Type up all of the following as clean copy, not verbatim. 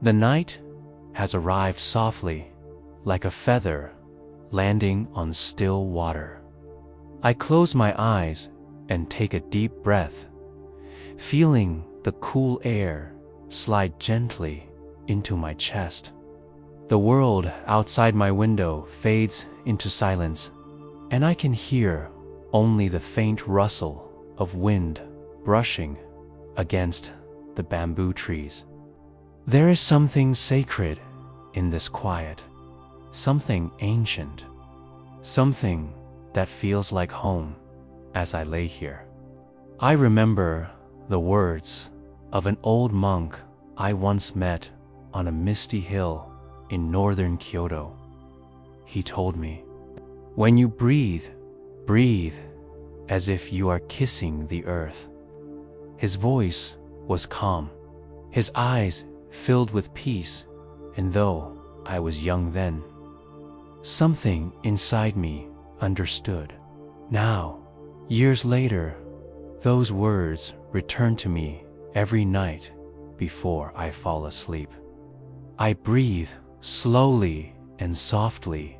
The night has arrived softly, like a feather landing on still water. I close my eyes and take a deep breath, feeling the cool air slide gently into my chest. The world outside my window fades into silence, and I can hear only the faint rustle of wind brushing against the bamboo trees. There is something sacred in this quiet, something ancient, something that feels like home as I lay here. I remember the words of an old monk I once met on a misty hill in northern Kyoto. He told me, "When you breathe, breathe as if you are kissing the earth." His voice was calm, his eyes filled with peace, and though I was young then, something inside me understood. Now, years later, those words return to me every night before I fall asleep. I breathe slowly and softly,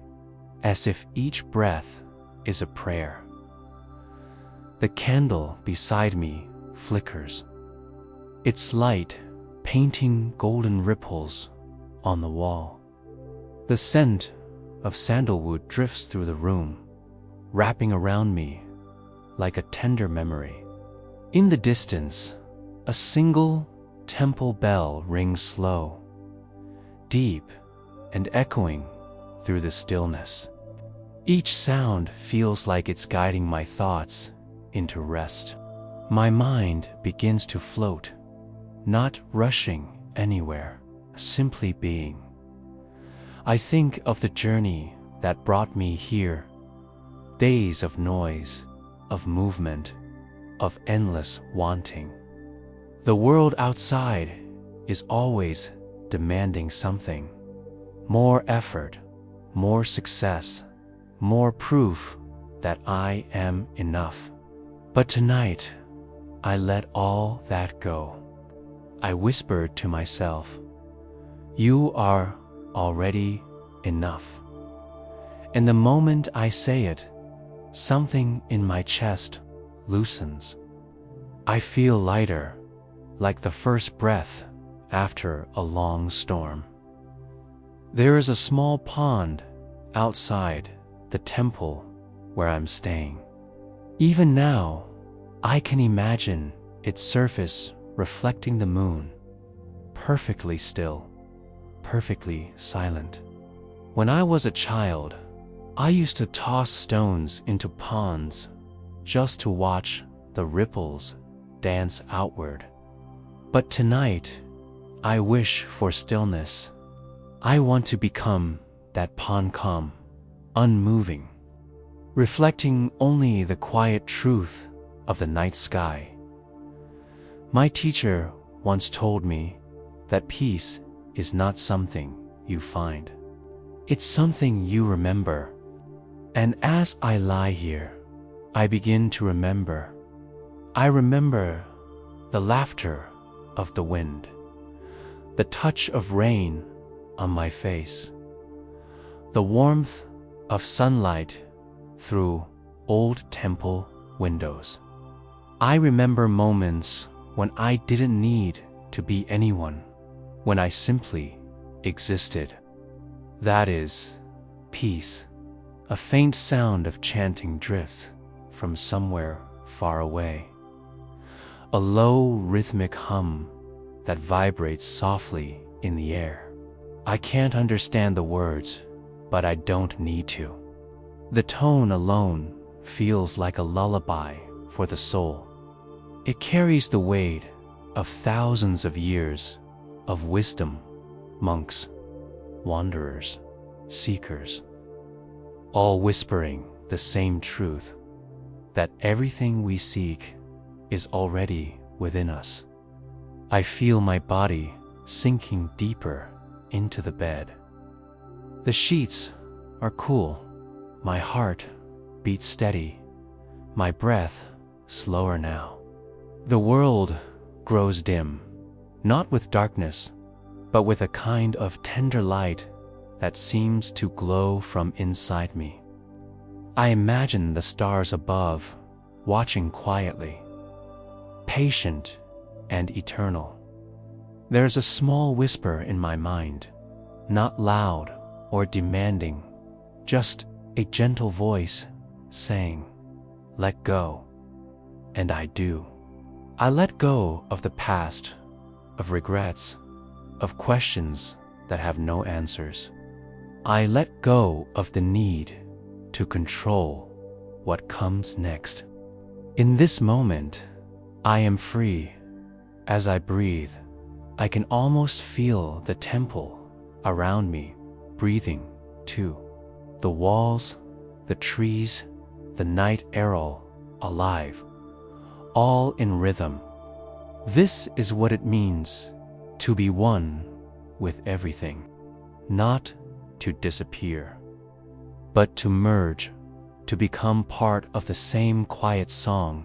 as if each breath is a prayer. The candle beside me flickers, its light painting golden ripples on the wall. The scent of sandalwood drifts through the room, wrapping around me like a tender memory. In the distance, a single temple bell rings slow, deep and echoing through the stillness. Each sound feels like it's guiding my thoughts into rest. My mind begins to float, not rushing anywhere, simply being. I think of the journey that brought me here, days of noise, of movement, of endless wanting. The world outside is always demanding something, more effort, more success, more proof that I am enough. But tonight, I let all that go. I whispered to myself, "You are already enough." And the moment I say it, something in my chest loosens. I feel lighter, like the first breath after a long storm. There is a small pond outside the temple where I'm staying. Even now, I can imagine its surface reflecting the moon, perfectly still, perfectly silent. When I was a child, I used to toss stones into ponds just to watch the ripples dance outward. But tonight, I wish for stillness. I want to become that pond, calm, unmoving, reflecting only the quiet truth of the night sky. My teacher once told me that peace is not something you find. It's something you remember. And as I lie here, I begin to remember. I remember the laughter of the wind, the touch of rain on my face, the warmth of sunlight through old temple windows. I remember moments when I didn't need to be anyone, when I simply existed. That is peace. A faint sound of chanting drifts from somewhere far away. A low rhythmic hum that vibrates softly in the air. I can't understand the words, but I don't need to. The tone alone feels like a lullaby for the soul. It carries the weight of thousands of years of wisdom, monks, wanderers, seekers, all whispering the same truth, that everything we seek is already within us. I feel my body sinking deeper into the bed. The sheets are cool, my heart beats steady, my breath slower now. The world grows dim, not with darkness, but with a kind of tender light that seems to glow from inside me. I imagine the stars above, watching quietly, patient and eternal. There's a small whisper in my mind, not loud or demanding, just a gentle voice saying, "Let go." And I do. I let go of the past, of regrets, of questions that have no answers. I let go of the need to control what comes next. In this moment, I am free. As I breathe, I can almost feel the temple around me breathing too. The walls, the trees, the night air all alive, all in rhythm. This is what it means to be one with everything, not to disappear, but to merge, to become part of the same quiet song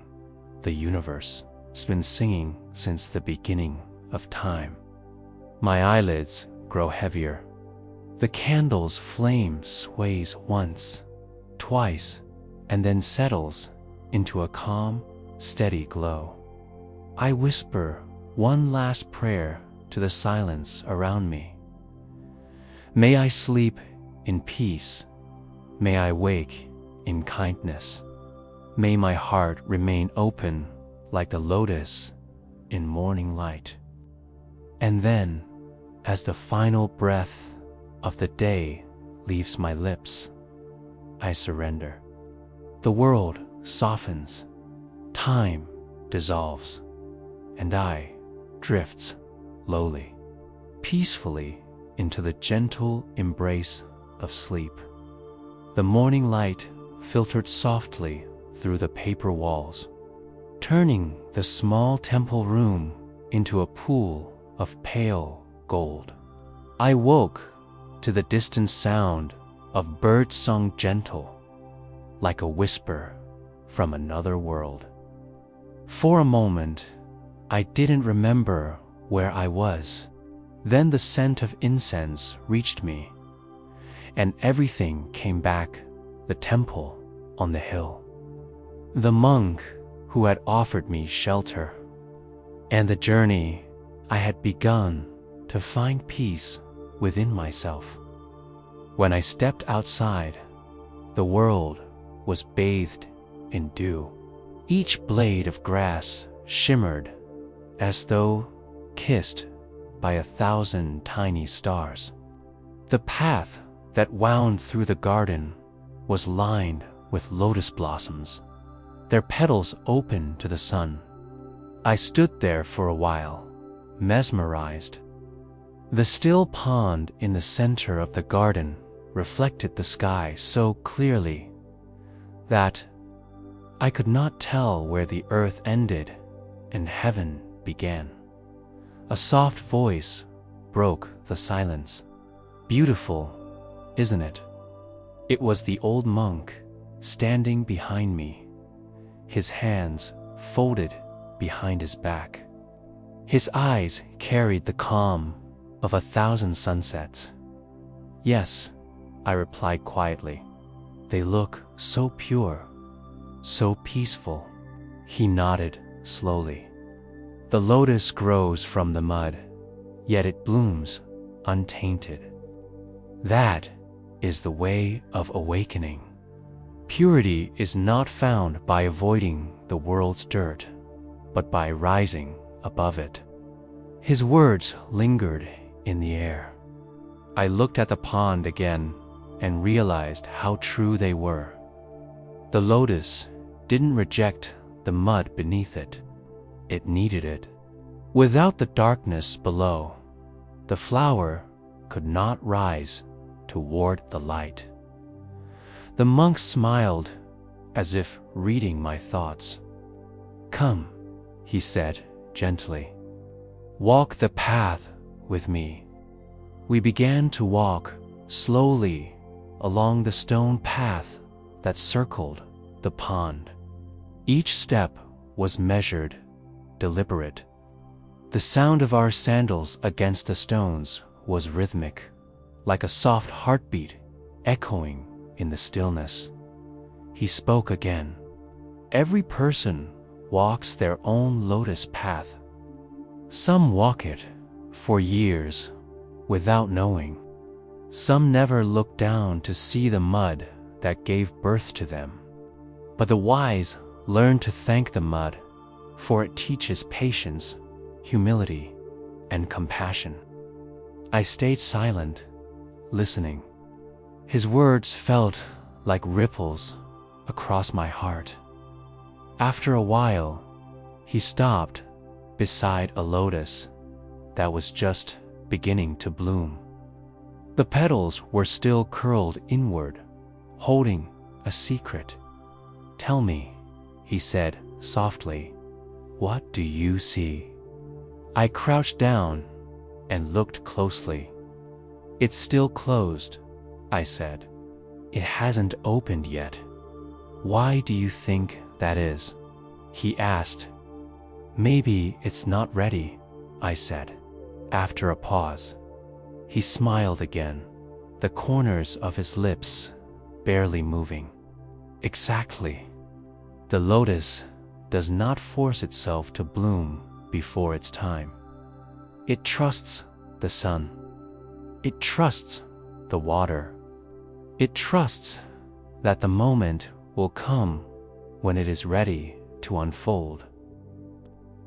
the universe has been singing since the beginning of time. My eyelids grow heavier. The candle's flame sways once, twice, and then settles into a calm, steady glow. I whisper one last prayer to the silence around me. May I sleep in peace. May I wake in kindness. May my heart remain open like the lotus in morning light. And then, as the final breath of the day leaves my lips, I surrender. The world softens, time dissolves, and I drifts lowly, peacefully into the gentle embrace of sleep. The morning light filtered softly through the paper walls, turning the small temple room into a pool of pale gold. I woke to the distant sound of bird song, gentle, like a whisper from another world. For a moment, I didn't remember where I was. Then the scent of incense reached me, and everything came back, the temple on the hill, the monk who had offered me shelter, and the journey I had begun to find peace within myself. When I stepped outside, the world was bathed in dew. Each blade of grass shimmered as though kissed by 1,000 tiny stars. The path that wound through the garden was lined with lotus blossoms, their petals open to the sun. I stood there for a while, mesmerized. The still pond in the center of the garden reflected the sky so clearly that I could not tell where the earth ended and heaven began. A soft voice broke the silence. "Beautiful, isn't it?" It was the old monk standing behind me, his hands folded behind his back. His eyes carried the calm of 1,000 sunsets. "Yes," I replied quietly. "They look so pure, so peaceful." He nodded slowly. "The lotus grows from the mud, yet it blooms untainted. That is the way of awakening. Purity is not found by avoiding the world's dirt, but by rising above it." His words lingered in the air. I looked at the pond again and realized how true they were. The lotus didn't reject the mud beneath it. It needed it. Without the darkness below, the flower could not rise toward the light. The monk smiled, as if reading my thoughts. "Come," he said gently. "Walk the path with me." We began to walk slowly along the stone path that circled the pond. Each step was measured, deliberate. The sound of our sandals against the stones was rhythmic, like a soft heartbeat echoing in the stillness. He spoke again. Every person walks their own lotus path. Some walk it for years without knowing. Some never look down to see the mud that gave birth to them. But the wise learn to thank the mud, for it teaches patience, humility, and compassion. I stayed silent, listening. His words felt like ripples across my heart. After a while, he stopped beside a lotus that was just beginning to bloom. The petals were still curled inward, holding a secret. "Tell me," he said softly, "what do you see?" I crouched down and looked closely. "It's still closed," I said. "It hasn't opened yet." "Why do you think that is?" he asked. "Maybe it's not ready," I said, after a pause. He smiled again, the corners of his lips barely moving. "Exactly. The lotus does not force itself to bloom before its time. It trusts the sun. It trusts the water. It trusts that the moment will come when it is ready to unfold.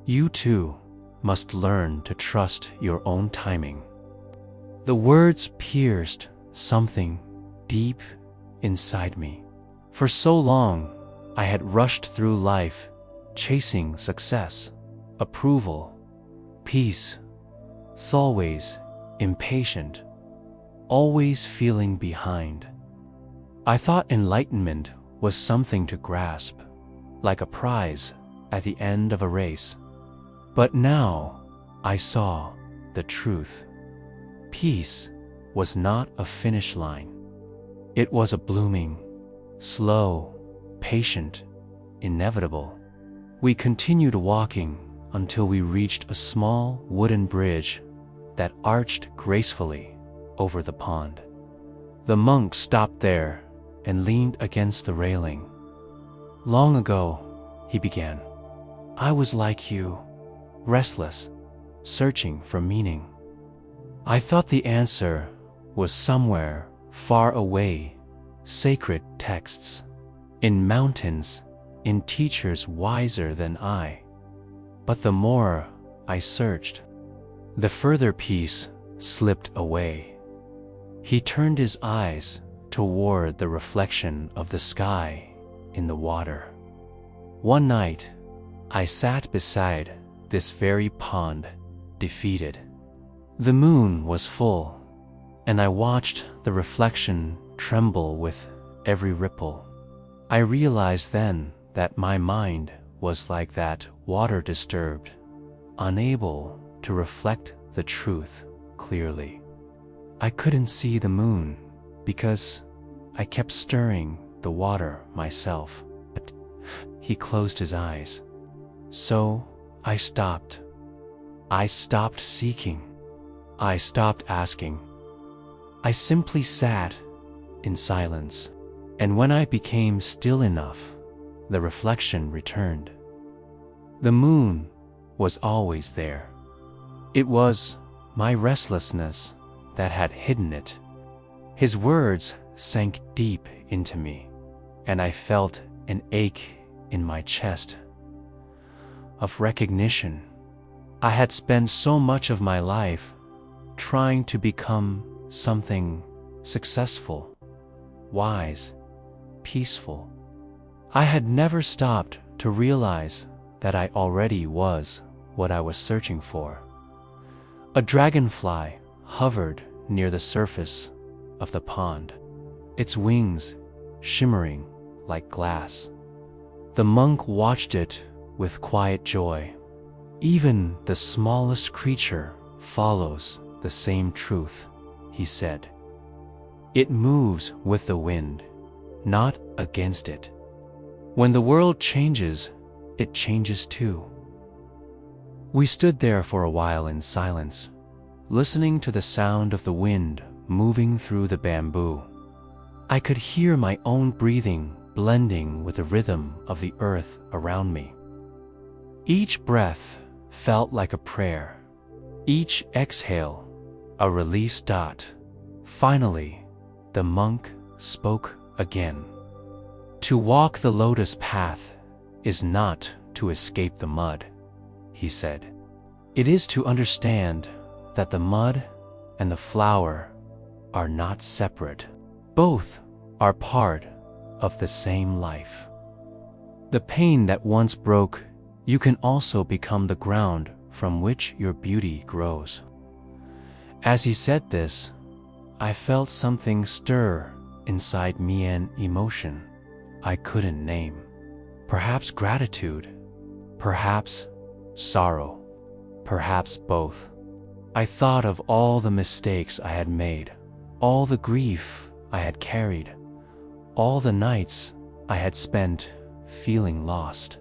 You too must learn to trust your own timing." The words pierced something deep inside me. For so long, I had rushed through life, chasing success, approval, peace, always impatient, always feeling behind. I thought enlightenment was something to grasp, like a prize at the end of a race. But now I saw the truth. Peace was not a finish line. It was a blooming, slow, patient, inevitable. We continued walking until we reached a small wooden bridge that arched gracefully over the pond. The monk stopped there and leaned against the railing. "Long ago," he began, "I was like you, restless, searching for meaning. I thought the answer was somewhere far away, sacred texts, in mountains, in teachers wiser than I. But the more I searched, the further peace slipped away." He turned his eyes toward the reflection of the sky in the water. "One night, I sat beside this very pond, defeated. The moon was full, and I watched the reflection tremble with every ripple. I realized then that my mind was like that water disturbed, unable to reflect the truth clearly. I couldn't see the moon because I kept stirring the water myself." He closed his eyes. "So I stopped. I stopped seeking. I stopped asking. I simply sat in silence, and when I became still enough, the reflection returned. The moon was always there. It was my restlessness that had hidden it." His words sank deep into me, and I felt an ache in my chest of recognition. I had spent so much of my life trying to become something successful, wise, peaceful. I had never stopped to realize that I already was what I was searching for. A dragonfly hovered near the surface of the pond, its wings shimmering like glass. The monk watched it with quiet joy. "Even the smallest creature follows the same truth," he said. "It moves with the wind, not against it. When the world changes, it changes too." We stood there for a while in silence, listening to the sound of the wind moving through the bamboo. I could hear my own breathing blending with the rhythm of the earth around me. Each breath felt like a prayer, each exhale a release. Finally, the monk spoke again. To walk the lotus path is not to escape the mud, he said. It is to understand that the mud and the flower are not separate. Both are part of the same life. The pain that once broke you can also become the ground from which your beauty grows. As he said this, I felt something stir inside me, an emotion I couldn't name. Perhaps gratitude, perhaps sorrow, perhaps both. I thought of all the mistakes I had made, all the grief I had carried, all the nights I had spent feeling lost.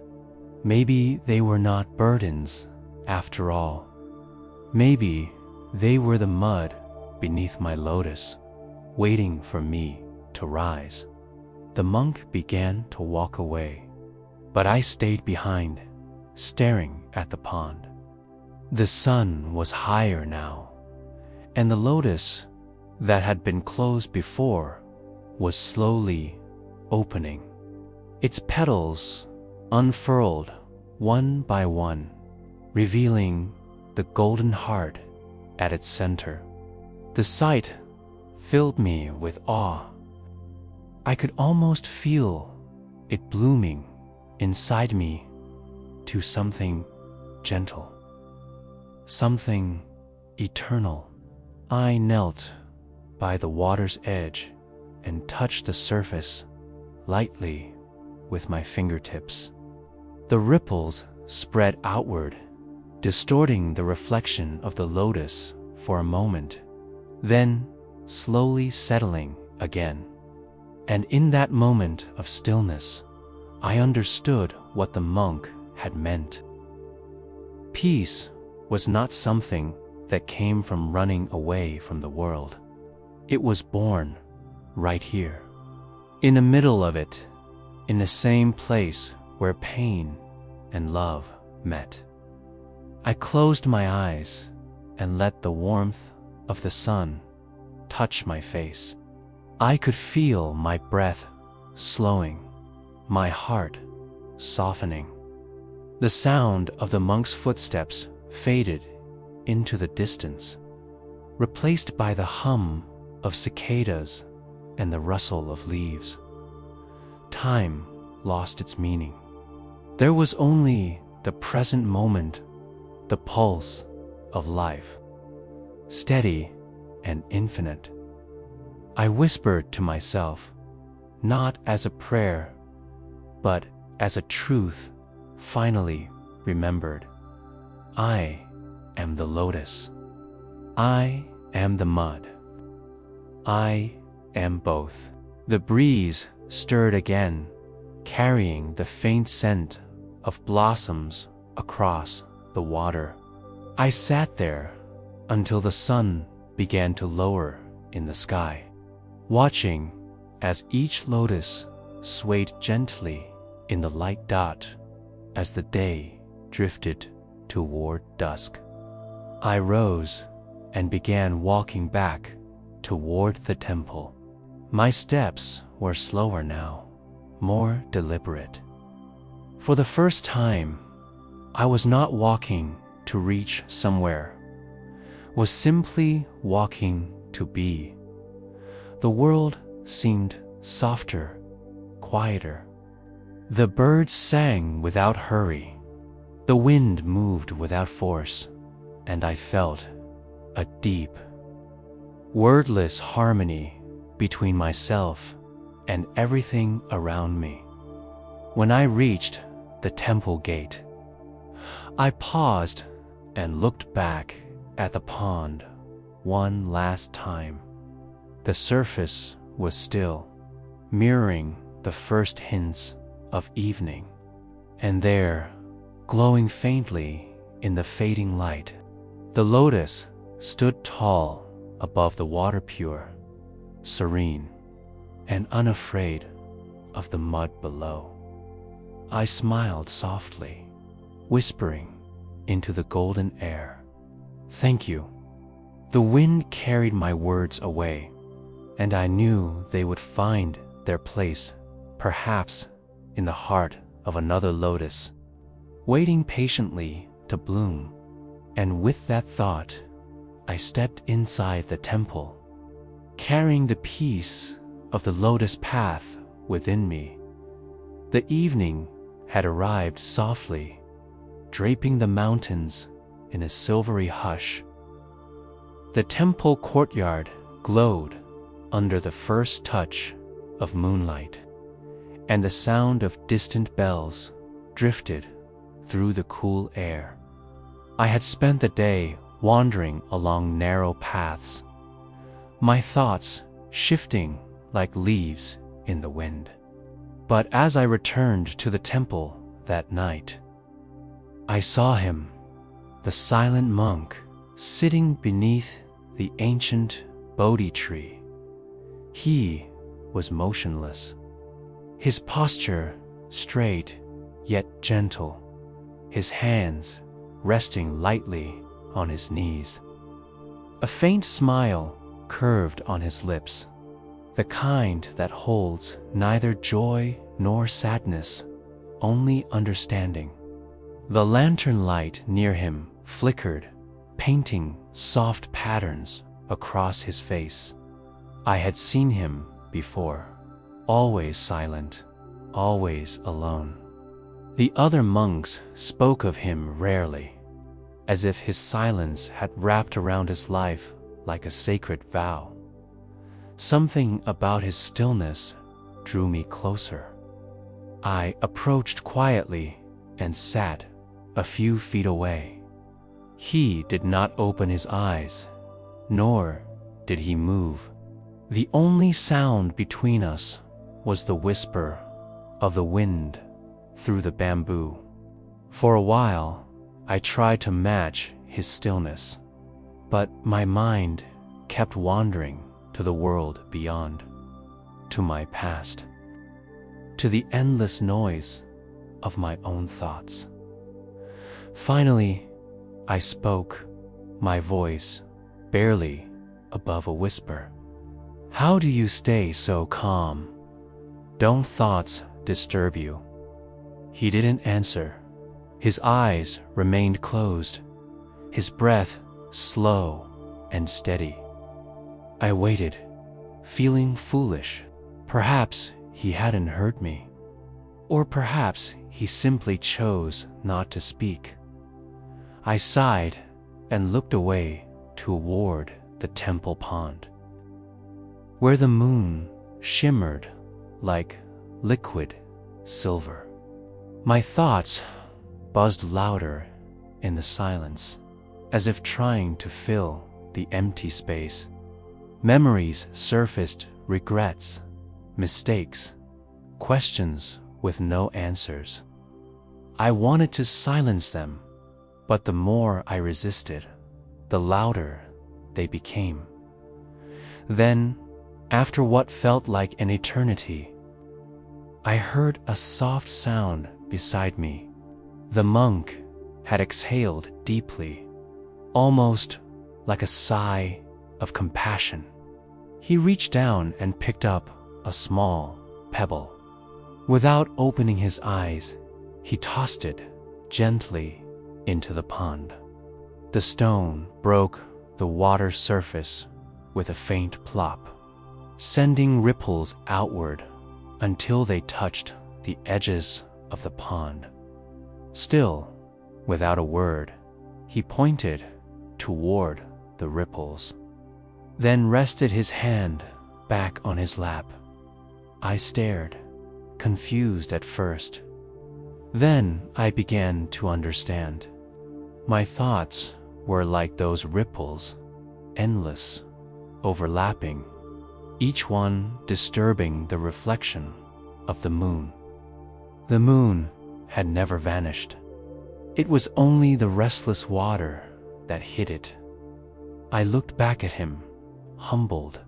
Maybe they were not burdens after all. Maybe they were the mud beneath my lotus, waiting for me to rise. The monk began to walk away, but I stayed behind, staring at the pond. The sun was higher now, and the lotus that had been closed before was slowly opening. Its petals unfurled one by one, revealing the golden heart at its center. The sight filled me with awe. I could almost feel it blooming inside me to something gentle, something eternal. I knelt by the water's edge and touched the surface lightly with my fingertips. The ripples spread outward, distorting the reflection of the lotus for a moment, then slowly settling again. And in that moment of stillness, I understood what the monk had meant. Peace was not something that came from running away from the world. It was born right here, in the middle of it, in the same place where pain and love met. I closed my eyes and let the warmth of the sun touch my face. I could feel my breath slowing, my heart softening. The sound of the monk's footsteps faded into the distance, replaced by the hum of cicadas and the rustle of leaves. Time lost its meaning. There was only the present moment, the pulse of life, steady and infinite. I whispered to myself, not as a prayer, but as a truth finally remembered. I am the lotus. I am the mud. I am both. The breeze stirred again, carrying the faint scent of blossoms across the water. I sat there until the sun began to lower in the sky, watching as each lotus swayed gently in the light. As the day drifted toward dusk, I rose and began walking back toward the temple. My steps were slower now, more deliberate. For the first time, I was not walking to reach somewhere, was simply walking to be. The world seemed softer, quieter. The birds sang without hurry. The wind moved without force, and I felt a deep, wordless harmony between myself and everything around me. When I reached the temple gate, I paused and looked back at the pond one last time. The surface was still, mirroring the first hints of evening, and there, glowing faintly in the fading light. The lotus stood tall above the water, pure, serene, and unafraid of the mud below. I smiled softly, whispering into the golden air, "Thank you." The wind carried my words away, and I knew they would find their place, perhaps in the heart of another lotus, waiting patiently to bloom. And with that thought, I stepped inside the temple, carrying the peace of the lotus path within me. The evening had arrived softly, draping the mountains in a silvery hush. The temple courtyard glowed under the first touch of moonlight, and the sound of distant bells drifted through the cool air. I had spent the day wandering along narrow paths, my thoughts shifting like leaves in the wind. But as I returned to the temple that night, I saw him, the silent monk, sitting beneath the ancient Bodhi tree. He was motionless, his posture straight yet gentle, his hands resting lightly on his knees. A faint smile curved on his lips, the kind that holds neither joy nor sadness, only understanding. The lantern light near him flickered, painting soft patterns across his face. I had seen him before, always silent, always alone. The other monks spoke of him rarely, as if his silence had wrapped around his life like a sacred vow. Something about his stillness drew me closer. I approached quietly and sat a few feet away. He did not open his eyes, nor did he move. The only sound between us was the whisper of the wind through the bamboo. For a while, I tried to match his stillness, but my mind kept wandering to the world beyond, to my past, to the endless noise of my own thoughts. Finally, I spoke, my voice barely above a whisper. "How do you stay so calm? Don't thoughts disturb you?" He didn't answer. His eyes remained closed, his breath slow and steady. I waited, feeling foolish. Perhaps he hadn't heard me, or perhaps he simply chose not to speak. I sighed and looked away toward the temple pond, where the moon shimmered like liquid silver. My thoughts buzzed louder in the silence, as if trying to fill the empty space. Memories surfaced, regrets, mistakes, questions with no answers. I wanted to silence them, but the more I resisted, the louder they became. Then, after what felt like an eternity, I heard a soft sound beside me. The monk had exhaled deeply, almost like a sigh of compassion. He reached down and picked up a small pebble. Without opening his eyes, he tossed it gently into the pond. The stone broke the water surface with a faint plop, sending ripples outward until they touched the edges of the pond. Still, without a word, he pointed toward the ripples, then rested his hand back on his lap. I stared, confused at first. Then I began to understand. My thoughts were like those ripples, endless, overlapping, each one disturbing the reflection of the moon. The moon had never vanished. It was only the restless water that hid it. I looked back at him, humbled.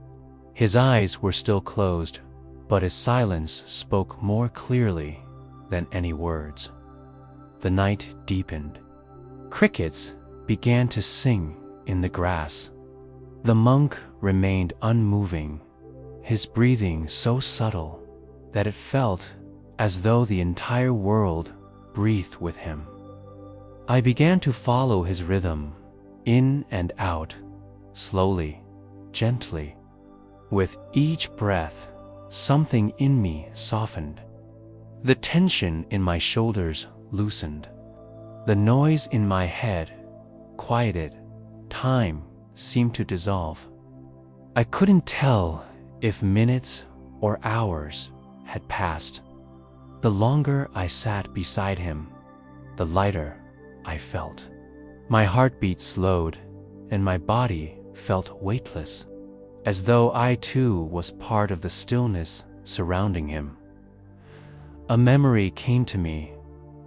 His eyes were still closed, but his silence spoke more clearly than any words. The night deepened. Crickets began to sing in the grass. The monk remained unmoving, his breathing so subtle that it felt as though the entire world breathed with him. I began to follow his rhythm, in and out, slowly, gently. With each breath, something in me softened. The tension in my shoulders loosened. The noise in my head quieted. Time seemed to dissolve. I couldn't tell if minutes or hours had passed. The longer I sat beside him, the lighter I felt. My heartbeat slowed, and my body felt weightless, as though I too was part of the stillness surrounding him. A memory came to me,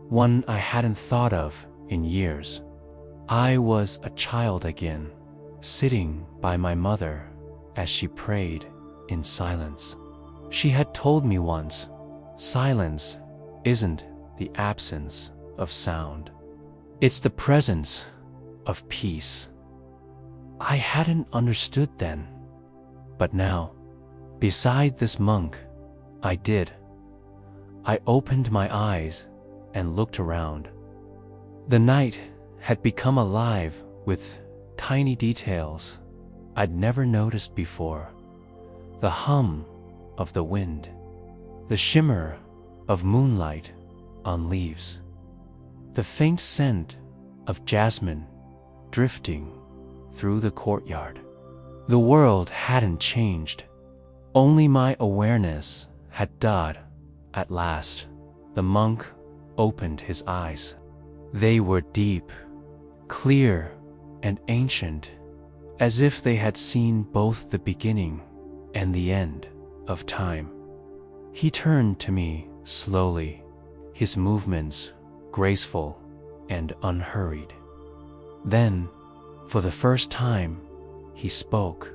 one I hadn't thought of in years. I was a child again, sitting by my mother as she prayed in silence. She had told me once, silence isn't the absence of sound. It's the presence of peace. I hadn't understood then, but now, beside this monk, I did. I opened my eyes and looked around. The night had become alive with tiny details I'd never noticed before. The hum of the wind, the shimmer of moonlight on leaves, the faint scent of jasmine drifting through the courtyard. The world hadn't changed, only my awareness had died. At last, the monk opened his eyes. They were deep, clear, and ancient, as if they had seen both the beginning and the end of time. He turned to me slowly, his movements graceful and unhurried. Then, for the first time, he spoke,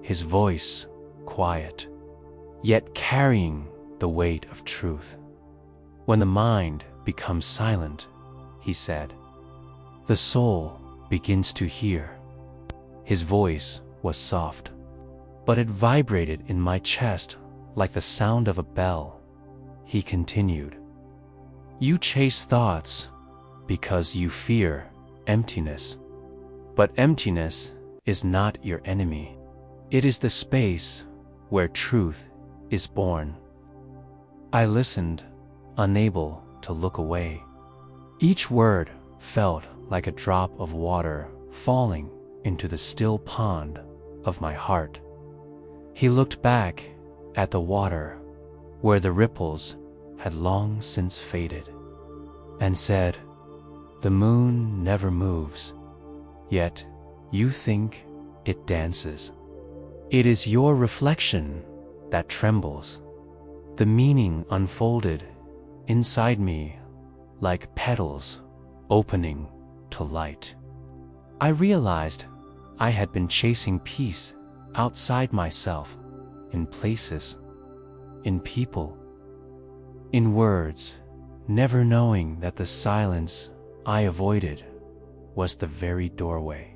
his voice quiet, yet carrying the weight of truth. When the mind becomes silent, he said, the soul begins to hear. His voice was soft, but it vibrated in my chest like the sound of a bell. He continued, you chase thoughts because you fear emptiness, but emptiness is not your enemy. It is the space where truth is born. I listened, unable to look away. Each word felt like a drop of water falling into the still pond of my heart. He looked back at the water where the ripples had long since faded and said, the moon never moves, yet you think it dances. It is your reflection that trembles. The meaning unfolded inside me like petals opening to light. I realized I had been chasing peace outside myself, in places, in people, in words, never knowing that the silence I avoided was the very doorway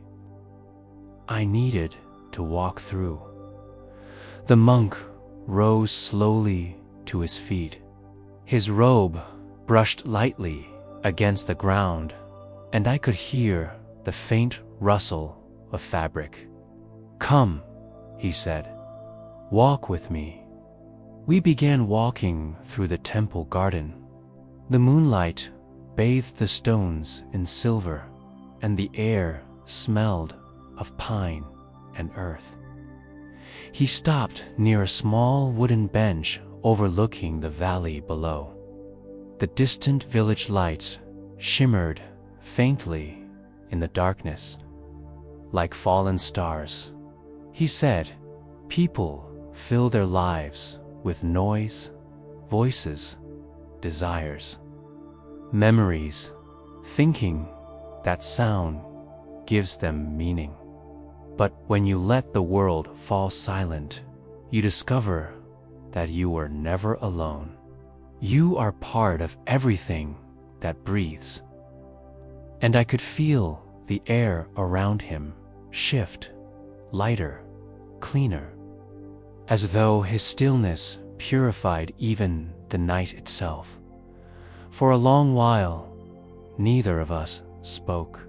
I needed to walk through. The monk rose slowly to his feet. His robe brushed lightly against the ground, and I could hear the faint rustle of fabric. Come, he said, walk with me. We began walking through the temple garden. The moonlight bathed the stones in silver, and the air smelled of pine and earth. He stopped near a small wooden bench overlooking the valley below. The distant village lights shimmered faintly in the darkness, like fallen stars. He said, people fill their lives with noise, voices, desires, memories, thinking that sound gives them meaning. But when you let the world fall silent, you discover that you were never alone. You are part of everything that breathes. And I could feel the air around him shift, lighter, cleaner, as though his stillness purified even the night itself. For a long while, neither of us spoke.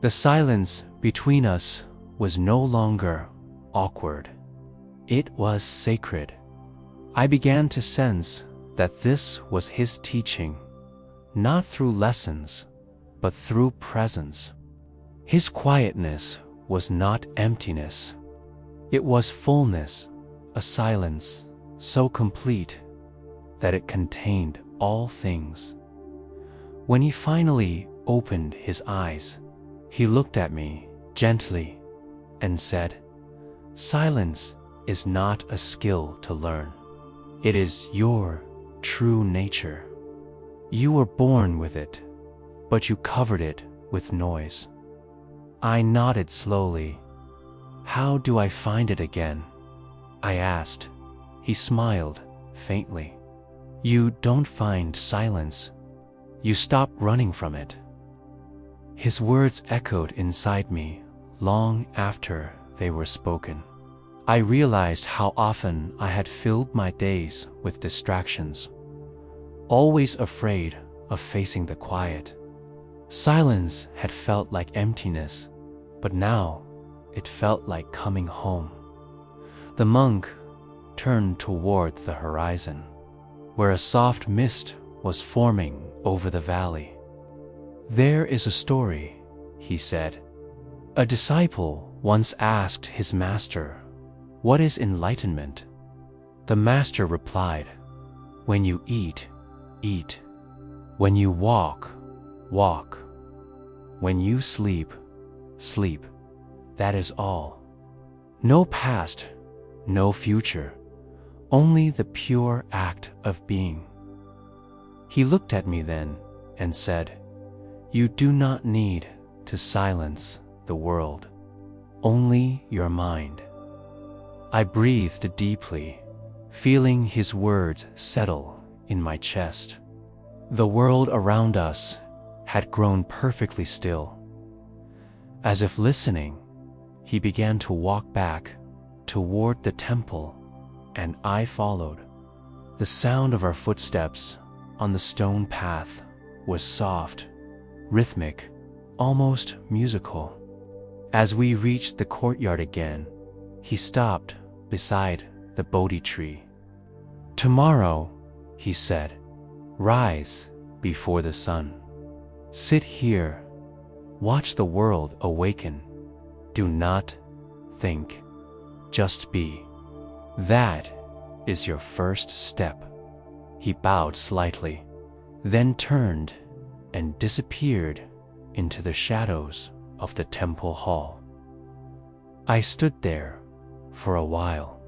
The silence between us was no longer awkward. It was sacred. I began to sense that this was his teaching, not through lessons, but through presence. His quietness was not emptiness. It was fullness, a silence so complete that it contained all things. When he finally opened his eyes, he looked at me gently and said, "Silence is not a skill to learn. It is your true nature. You were born with it, but you covered it with noise." I nodded slowly. "How do I find it again?" I asked. He smiled faintly. "You don't find silence. You stop running from it." His words echoed inside me long after they were spoken. I realized how often I had filled my days with distractions, always afraid of facing the quiet. Silence had felt like emptiness, but now it felt like coming home. The monk turned toward the horizon, where a soft mist was forming over the valley. "There is a story," he said. "A disciple once asked his master, 'What is enlightenment?' The master replied, 'When you eat, eat. When you walk, walk. When you sleep, sleep. That is all. No past, no future, only the pure act of being.'" He looked at me then and said, "You do not need to silence the world, only your mind." I breathed deeply, feeling his words settle in my chest. The world around us had grown perfectly still. As if listening, he began to walk back toward the temple, and I followed. The sound of our footsteps on the stone path was soft, rhythmic, almost musical. As we reached the courtyard again, he stopped beside the Bodhi tree. "Tomorrow," he said, "rise before the sun. Sit here, watch the world awaken. Do not think, just be. That is your first step." He bowed slightly, then turned and disappeared into the shadows of the temple hall. I stood there for a while,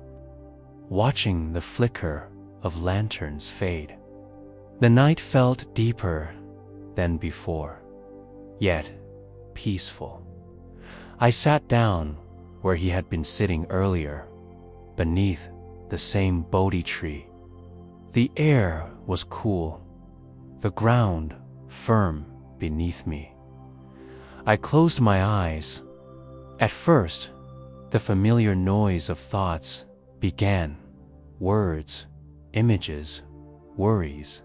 watching the flicker of lanterns fade. The night felt deeper than before, yet peaceful. I sat down where he had been sitting earlier, beneath the same Bodhi tree. The air was cool, the ground firm beneath me. I closed my eyes. At first, the familiar noise of thoughts began, words, images, worries.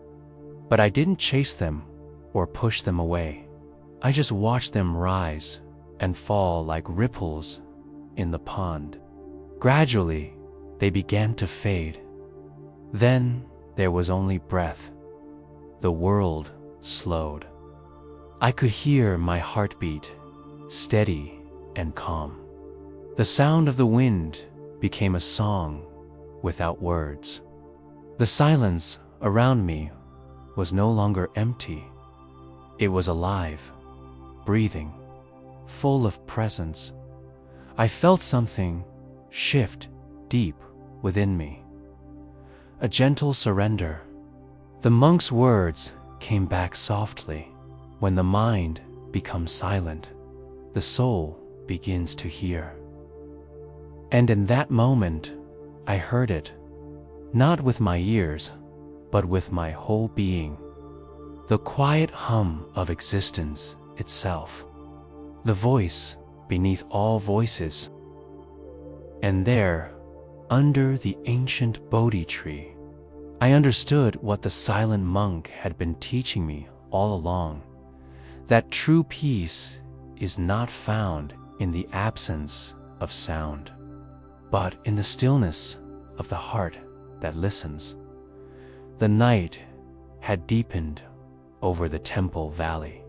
But I didn't chase them or push them away. I just watched them rise and fall like ripples in the pond. Gradually, they began to fade. Then there was only breath. The world slowed. I could hear my heartbeat, steady and calm. The sound of the wind became a song without words. The silence around me was no longer empty. It was alive, breathing, full of presence. I felt something shift deep within me. A gentle surrender. The monk's words came back softly. when the mind becomes silent, the soul begins to hear. And in that moment, I heard it, not with my ears, but with my whole being. The quiet hum of existence itself. The voice beneath all voices. And there, under the ancient Bodhi tree, I understood what the silent monk had been teaching me all along, that true peace is not found in the absence of sound, but in the stillness of the heart that listens. The night had deepened over the temple valley,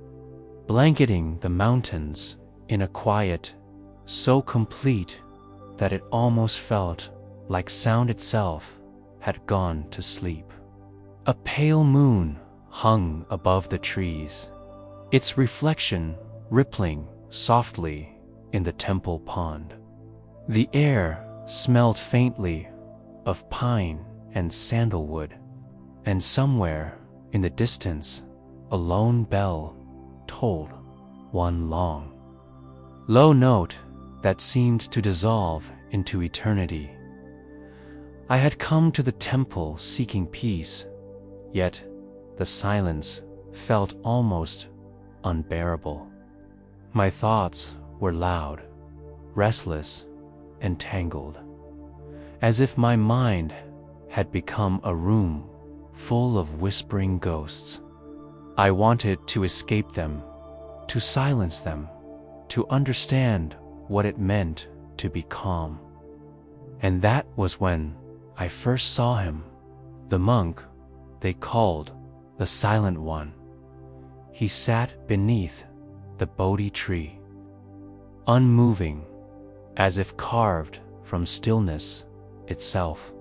blanketing the mountains in a quiet so complete that it almost felt like sound itself had gone to sleep. A pale moon hung above the trees, its reflection rippling softly in the temple pond. The air smelled faintly of pine and sandalwood, and somewhere in the distance a lone bell tolled one long, low note that seemed to dissolve into eternity. I had come to the temple seeking peace, yet the silence felt almost unbearable. My thoughts were loud, restless, and tangled, as if my mind had become a room full of whispering ghosts. I wanted to escape them, to silence them, to understand what it meant to be calm. And that was when I first saw him, the monk they called the Silent One. He sat beneath the Bodhi tree, unmoving, as if carved from stillness itself.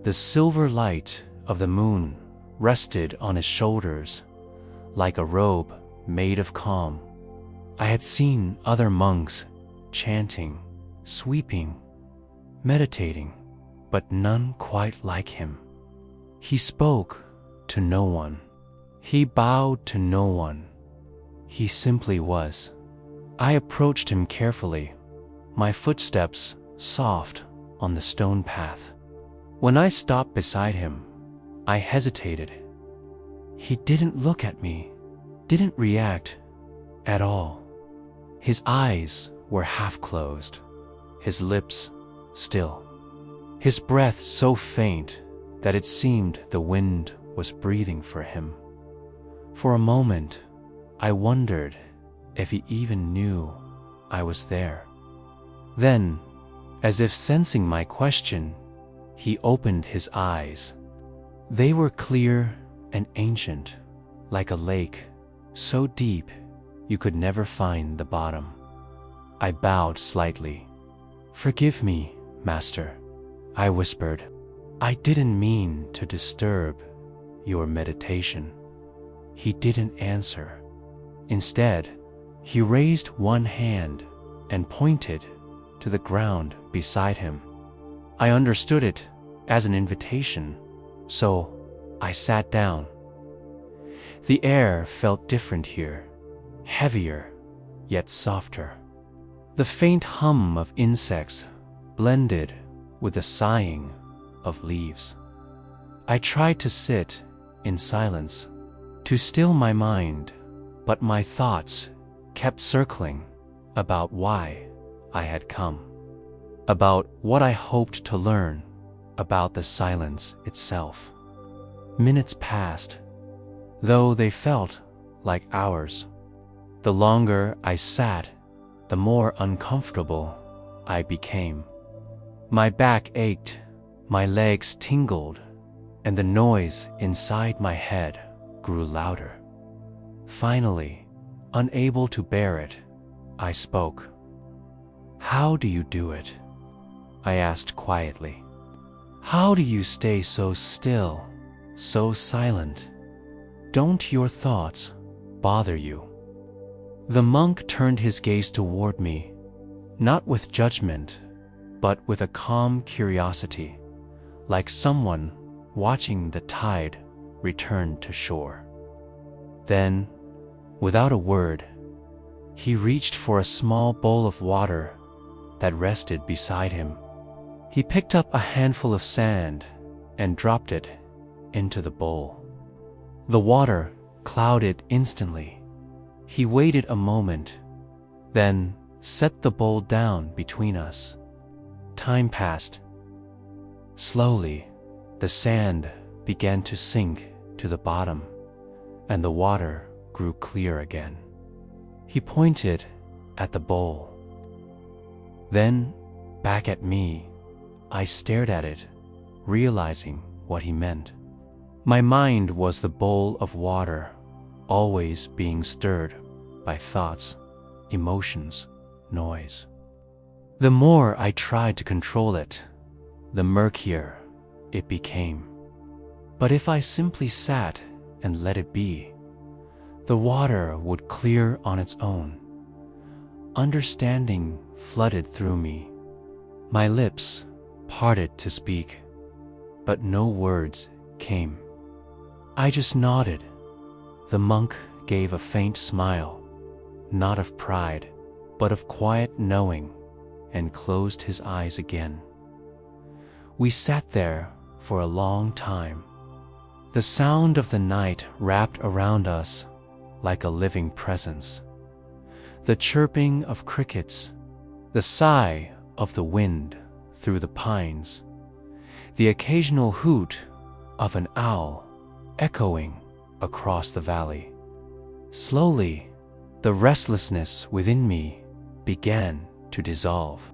The silver light of the moon rested on his shoulders like a robe made of calm. I had seen other monks chanting, sweeping, meditating, but none quite like him. He spoke to no one. He bowed to no one. He simply was. I approached him carefully, my footsteps soft on the stone path. When I stopped beside him, I hesitated. He didn't look at me, didn't react at all. His eyes were half closed, his lips still, his breath so faint that it seemed the wind was breathing for him. For a moment, I wondered if he even knew I was there. Then, as if sensing my question, he opened his eyes. They were clear and ancient, like a lake, so deep you could never find the bottom. I bowed slightly. "Forgive me, Master," I whispered. "I didn't mean to disturb your meditation." He didn't answer. Instead, he raised one hand and pointed to the ground beside him. I understood it as an invitation, so I sat down. The air felt different here, heavier, yet softer. The faint hum of insects blended with the sighing of leaves. I tried to sit in silence, to still my mind, but my thoughts kept circling about why I had come, about what I hoped to learn, about the silence itself. Minutes passed, though they felt like hours. The longer I sat, the more uncomfortable I became. My back ached, my legs tingled, and the noise inside my head grew louder. Finally, unable to bear it, I spoke. "How do you do it?" I asked quietly. "How do you stay so still, so silent? Don't your thoughts bother you?" The monk turned his gaze toward me, not with judgment, but with a calm curiosity, like someone watching the tide return to shore. Then, Without a word, he reached for a small bowl of water that rested beside him. He picked up a handful of sand and dropped it into the bowl. The water clouded instantly. He waited a moment, then set the bowl down between us. Time passed. Slowly, the sand began to sink to the bottom, and the water grew clear again. He pointed at the bowl, then back at me. I stared at it, realizing what he meant. My mind was the bowl of water, always being stirred by thoughts, emotions, noise. The more I tried to control it, the murkier it became. But if I simply sat and let it be, the water would clear on its own. Understanding flooded through me. My lips parted to speak, but no words came. I just nodded. The monk gave a faint smile, not of pride, but of quiet knowing, and closed his eyes again. We sat there for a long time. The sound of the night wrapped around us like a living presence. The chirping of crickets, the sigh of the wind through the pines, the occasional hoot of an owl echoing across the valley. Slowly, the restlessness within me began to dissolve.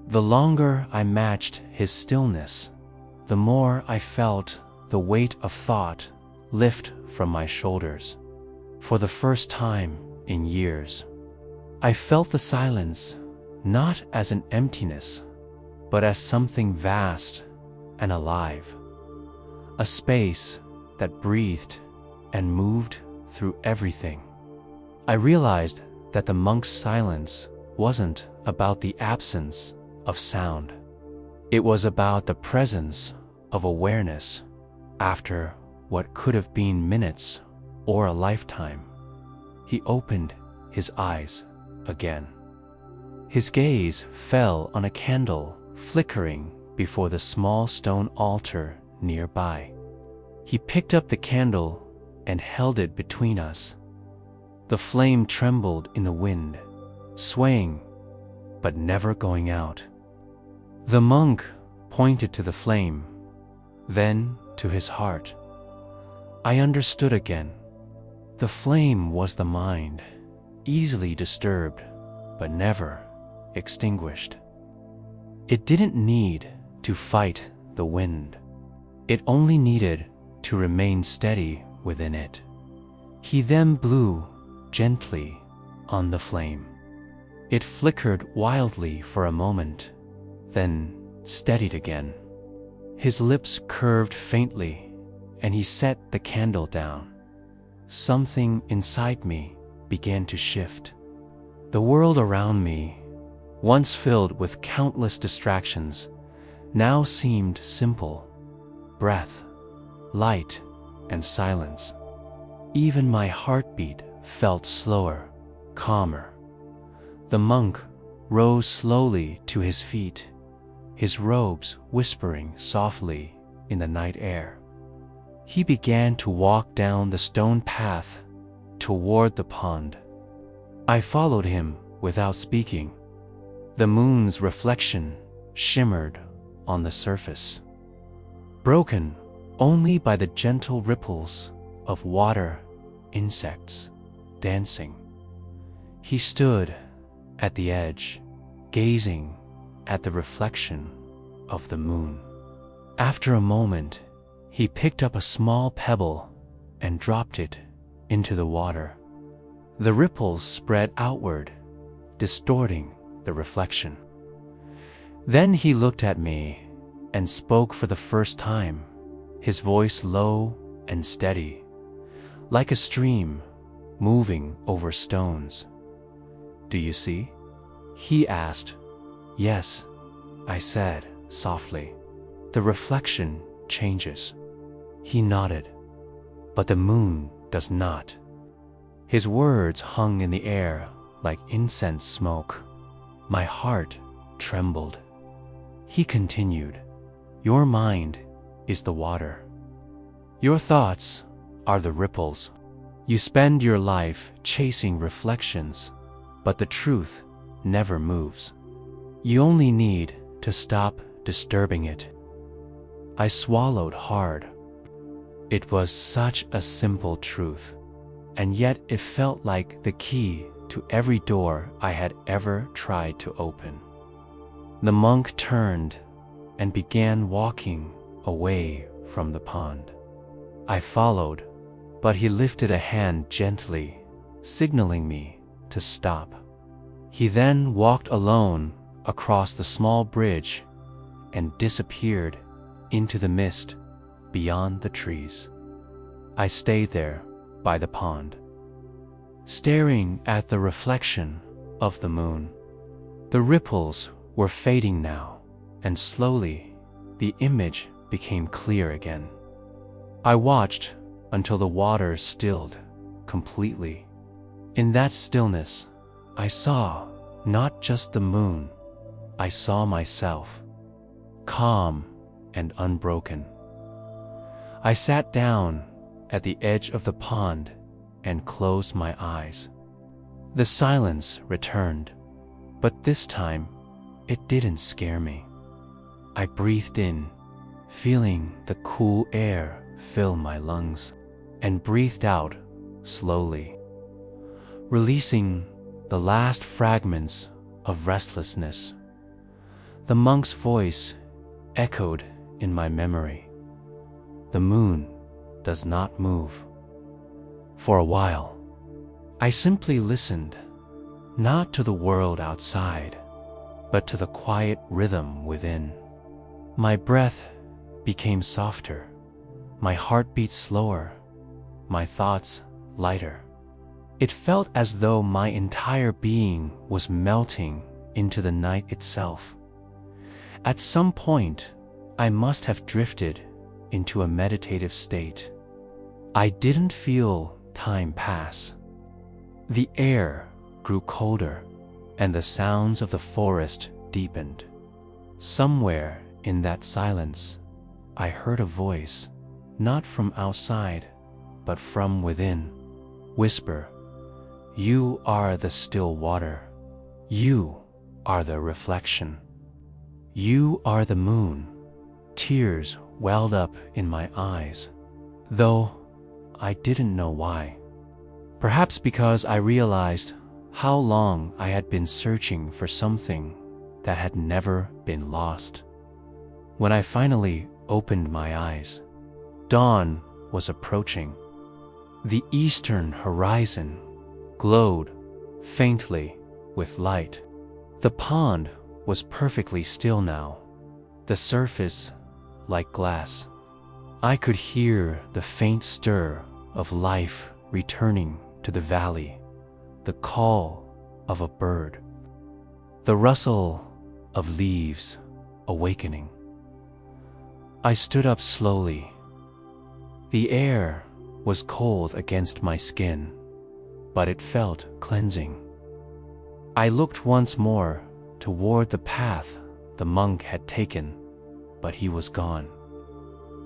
The longer I matched his stillness, the more I felt the weight of thought lift from my shoulders. For the first time in years, I felt the silence not as an emptiness, but as something vast and alive. A space that breathed and moved through everything. I realized that the monk's silence wasn't about the absence of sound. It was about the presence of awareness after what could have been minutes or a lifetime. He opened his eyes again. His gaze fell on a candle flickering before the small stone altar nearby. He picked up the candle and held it between us. The flame trembled in the wind, swaying, but never going out. The monk pointed to the flame, then to his heart. I understood again. The flame was the mind, easily disturbed, but never extinguished. It didn't need to fight the wind. It only needed to remain steady within it. He then blew gently on the flame. It flickered wildly for a moment, then steadied again. His lips curved faintly, and he set the candle down. Something inside me began to shift. The world around me, once filled with countless distractions, now seemed simple. Breath, light, and silence. Even my heartbeat felt slower, calmer. The monk rose slowly to his feet, his robes whispering softly in the night air. He began to walk down the stone path toward the pond. I followed him without speaking. The moon's reflection shimmered on the surface, broken only by the gentle ripples of water, insects dancing. He stood at the edge, gazing at the reflection of the moon. After a moment, he picked up a small pebble and dropped it into the water. The ripples spread outward, distorting the reflection. Then he looked at me and spoke for the first time, his voice low and steady, like a stream moving over stones. "Do you see?" he asked. "Yes," I said softly. "The reflection changes." He nodded. "But the moon does not." His words hung in the air like incense smoke. My heart trembled. He continued, "Your mind is the water. Your thoughts are the ripples. You spend your life chasing reflections, but the truth never moves. You only need to stop disturbing it." I swallowed hard. It was such a simple truth, and yet it felt like the key to every door I had ever tried to open. The monk turned and began walking away from the pond. I followed, but he lifted a hand gently, signaling me to stop. He then walked alone across the small bridge and disappeared into the mist beyond the trees. I stayed there by the pond, staring at the reflection of the moon. The ripples were fading now, and slowly the image became clear again. I watched until the water stilled completely. In that stillness, I saw not just the moon, I saw myself, calm and unbroken. I sat down at the edge of the pond and closed my eyes. The silence returned, but this time it didn't scare me. I breathed in, feeling the cool air fill my lungs, and breathed out slowly, releasing the last fragments of restlessness. The monk's voice echoed in my memory. The moon does not move. For a while, I simply listened, not to the world outside, but to the quiet rhythm within. My breath became softer, my heartbeat slower, my thoughts lighter. It felt as though my entire being was melting into the night itself. At some point, I must have drifted into a meditative state. I didn't feel time pass. The air grew colder, and the sounds of the forest deepened. Somewhere in that silence, I heard a voice, not from outside, but from within, whisper, "You are the still water. You are the reflection. You are the moon." Tears welled up in my eyes, though I didn't know why. Perhaps because I realized how long I had been searching for something that had never been lost. When I finally opened my eyes, dawn was approaching. The eastern horizon glowed faintly with light. The pond was perfectly still now, the surface like glass. I could hear the faint stir of life returning to the valley, the call of a bird, the rustle of leaves awakening. I stood up slowly. The air was cold against my skin, but it felt cleansing. I looked once more toward the path the monk had taken, but he was gone.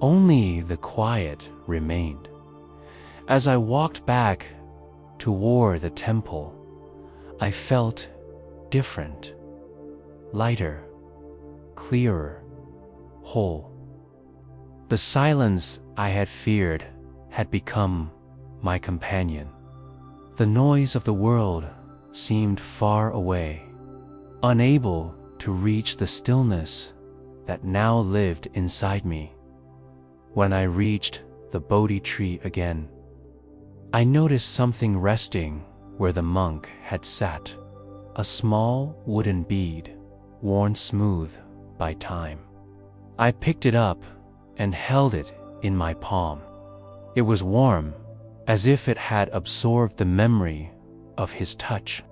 Only the quiet remained. As I walked back toward the temple, I felt different, lighter, clearer, whole. The silence I had feared had become my companion. The noise of the world seemed far away, unable to reach the stillness that now lived inside me. When I reached the Bodhi tree again, I noticed something resting where the monk had sat, a small wooden bead, worn smooth by time. I picked it up and held it in my palm. It was warm, as if it had absorbed the memory of his touch.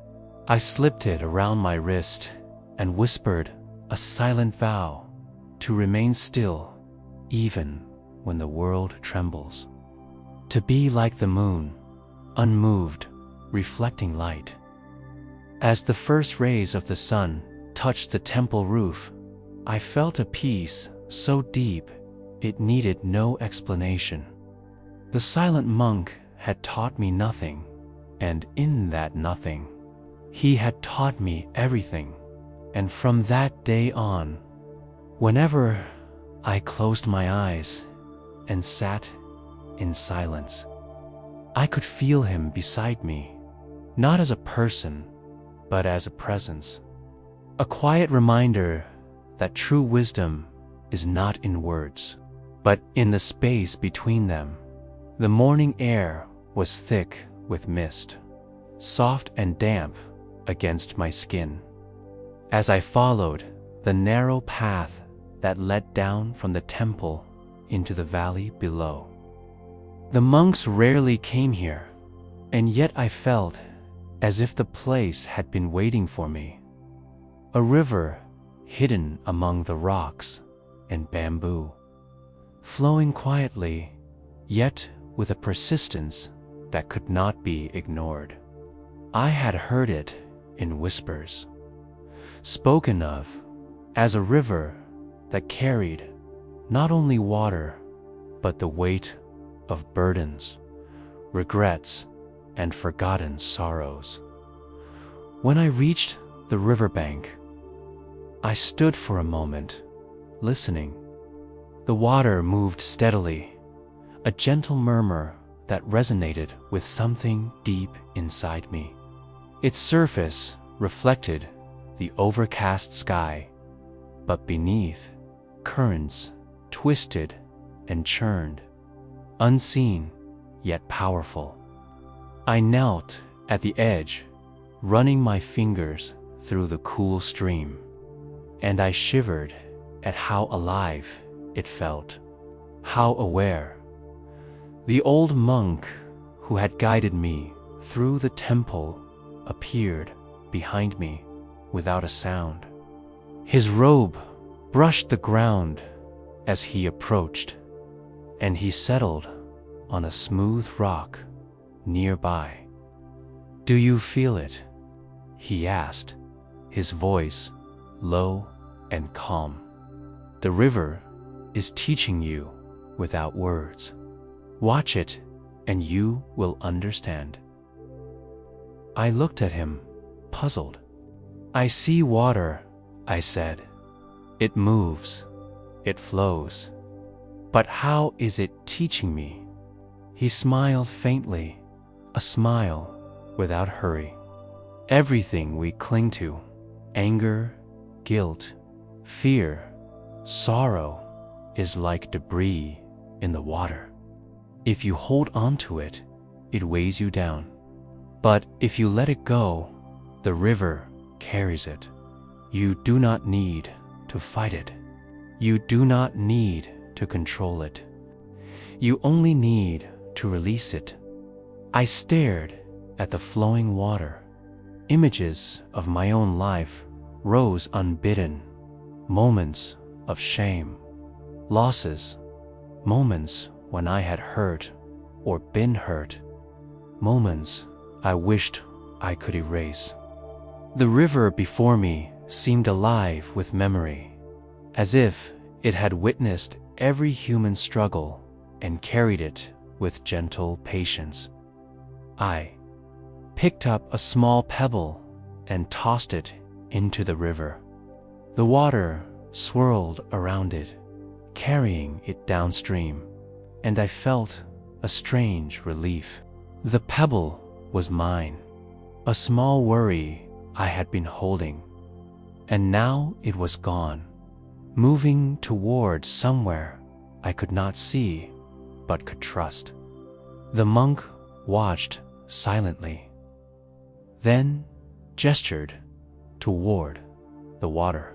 I slipped it around my wrist and whispered a silent vow to remain still even when the world trembles. To be like the moon, unmoved reflecting light. As the first rays of the sun touched the temple roof, I felt a peace so deep it needed no explanation. The silent monk had taught me nothing, and in that nothing, he had taught me everything. And from that day on, whenever I closed my eyes and sat in silence, I could feel him beside me, not as a person, but as a presence. A quiet reminder that true wisdom is not in words, but in the space between them. The morning air was thick with mist, soft and damp against my skin, as I followed the narrow path that led down from the temple into the valley below. The monks rarely came here, and yet I felt as if the place had been waiting for me. A river hidden among the rocks and bamboo, flowing quietly, yet with a persistence that could not be ignored. I had heard it in whispers, spoken of as a river that carried not only water, but the weight of burdens, regrets, and forgotten sorrows. When I reached the riverbank, I stood for a moment, listening. The water moved steadily, a gentle murmur that resonated with something deep inside me. Its surface reflected the overcast sky, but beneath, currents twisted and churned, unseen yet powerful. I knelt at the edge, running my fingers through the cool stream, and I shivered at how alive it felt, how aware. The old monk who had guided me through the temple appeared behind me without a sound. His robe brushed the ground as he approached, and he settled on a smooth rock nearby. "Do you feel it?" he asked, his voice low and calm. "The river is teaching you without words. Watch it and you will understand." I looked at him, puzzled. "I see water," I said. "It moves, it flows. But how is it teaching me?" He smiled faintly, a smile without hurry. "Everything we cling to, anger, guilt, fear, sorrow, is like debris in the water. If you hold on to it, it weighs you down. But if you let it go, the river carries it. You do not need to fight it. You do not need to control it. You only need to release it." I stared at the flowing water. Images of my own life rose unbidden. Moments of shame, losses, moments when I had hurt or been hurt, moments I wished I could erase. The river before me seemed alive with memory, as if it had witnessed every human struggle and carried it with gentle patience. I picked up a small pebble and tossed it into the river. The water swirled around it, carrying it downstream, and I felt a strange relief. The pebble was mine, a small worry I had been holding, and now it was gone, moving toward somewhere I could not see but could trust. The monk watched silently, then gestured toward the water.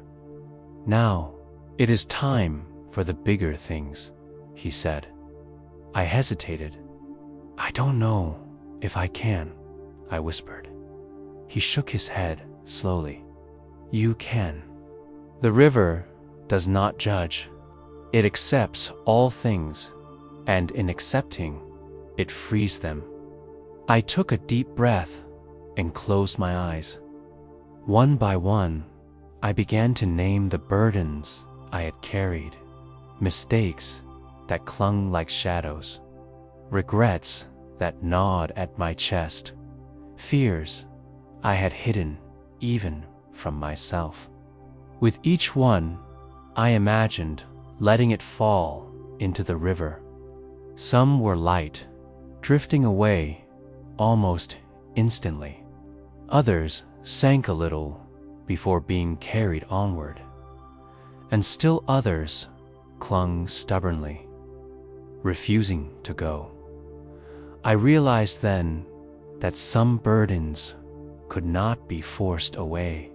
"Now it is time for the bigger things," he said. I hesitated. "I don't know if I can," I whispered. He shook his head slowly. "You can. The river does not judge. It accepts all things, and in accepting, it frees them." I took a deep breath and closed my eyes. One by one, I began to name the burdens I had carried, mistakes that clung like shadows, regrets that gnawed at my chest, fears I had hidden even from myself. With each one, I imagined letting it fall into the river. Some were light, drifting away almost instantly. Others sank a little before being carried onward, and still others clung stubbornly, refusing to go. I realized then that some burdens could not be forced away.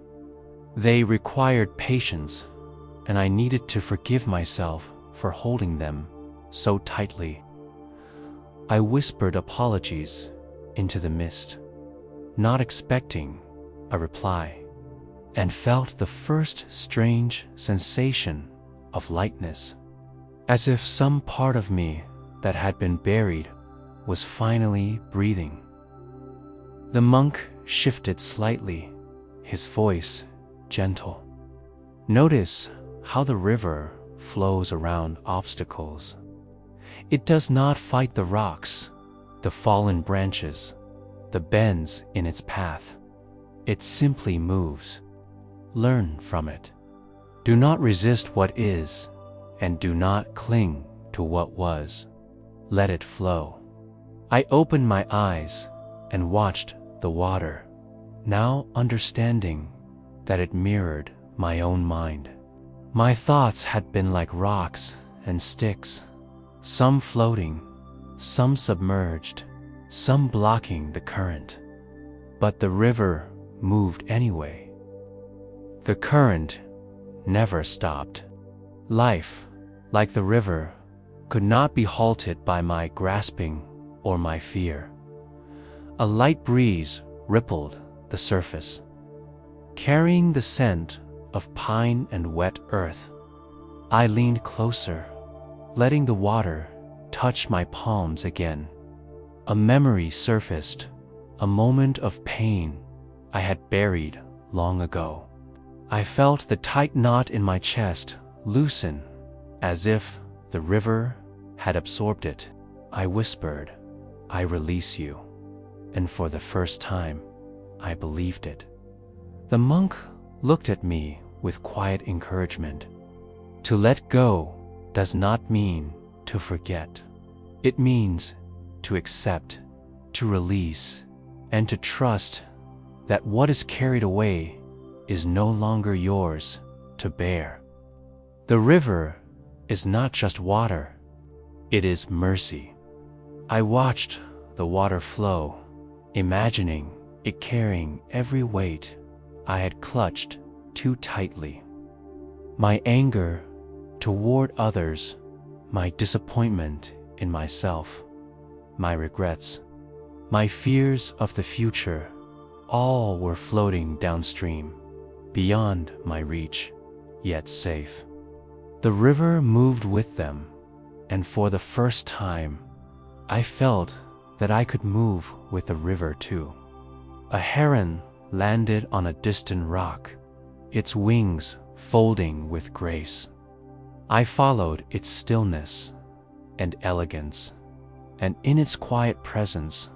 They required patience, and I needed to forgive myself for holding them so tightly. I whispered apologies into the mist, not expecting a reply, and felt the first strange sensation of lightness, as if some part of me that had been buried was finally breathing. The monk shifted slightly, his voice gentle. Notice how the river flows around obstacles. It does not fight the rocks, the fallen branches, the bends in its path. It simply moves. Learn from it. Do not resist what is, and do not cling to what was. Let it flow. I opened my eyes and watched the water, now understanding that it mirrored my own mind. My thoughts had been like rocks and sticks, some floating, some submerged, some blocking the current. But the river moved anyway. The current never stopped. Life, like the river, could not be halted by my grasping or my fear. A light breeze rippled the surface, carrying the scent of pine and wet earth. I leaned closer, letting the water touch my palms again. A memory surfaced, a moment of pain I had buried long ago. I felt the tight knot in my chest loosen, as if the river had absorbed it. I whispered, "I release you." And for the first time, I believed it. The monk looked at me with quiet encouragement. To let go does not mean to forget. It means to accept, to release, and to trust that what is carried away is no longer yours to bear. The river is not just water, it is mercy. I watched the water flow, imagining it carrying every weight I had clutched too tightly. My anger toward others, my disappointment in myself, my regrets, my fears of the future, all were floating downstream, beyond my reach, yet safe. The river moved with them, and for the first time, I felt that I could move with the river too. A heron landed on a distant rock, its wings folding with grace. I followed its stillness and elegance, and in its quiet presence,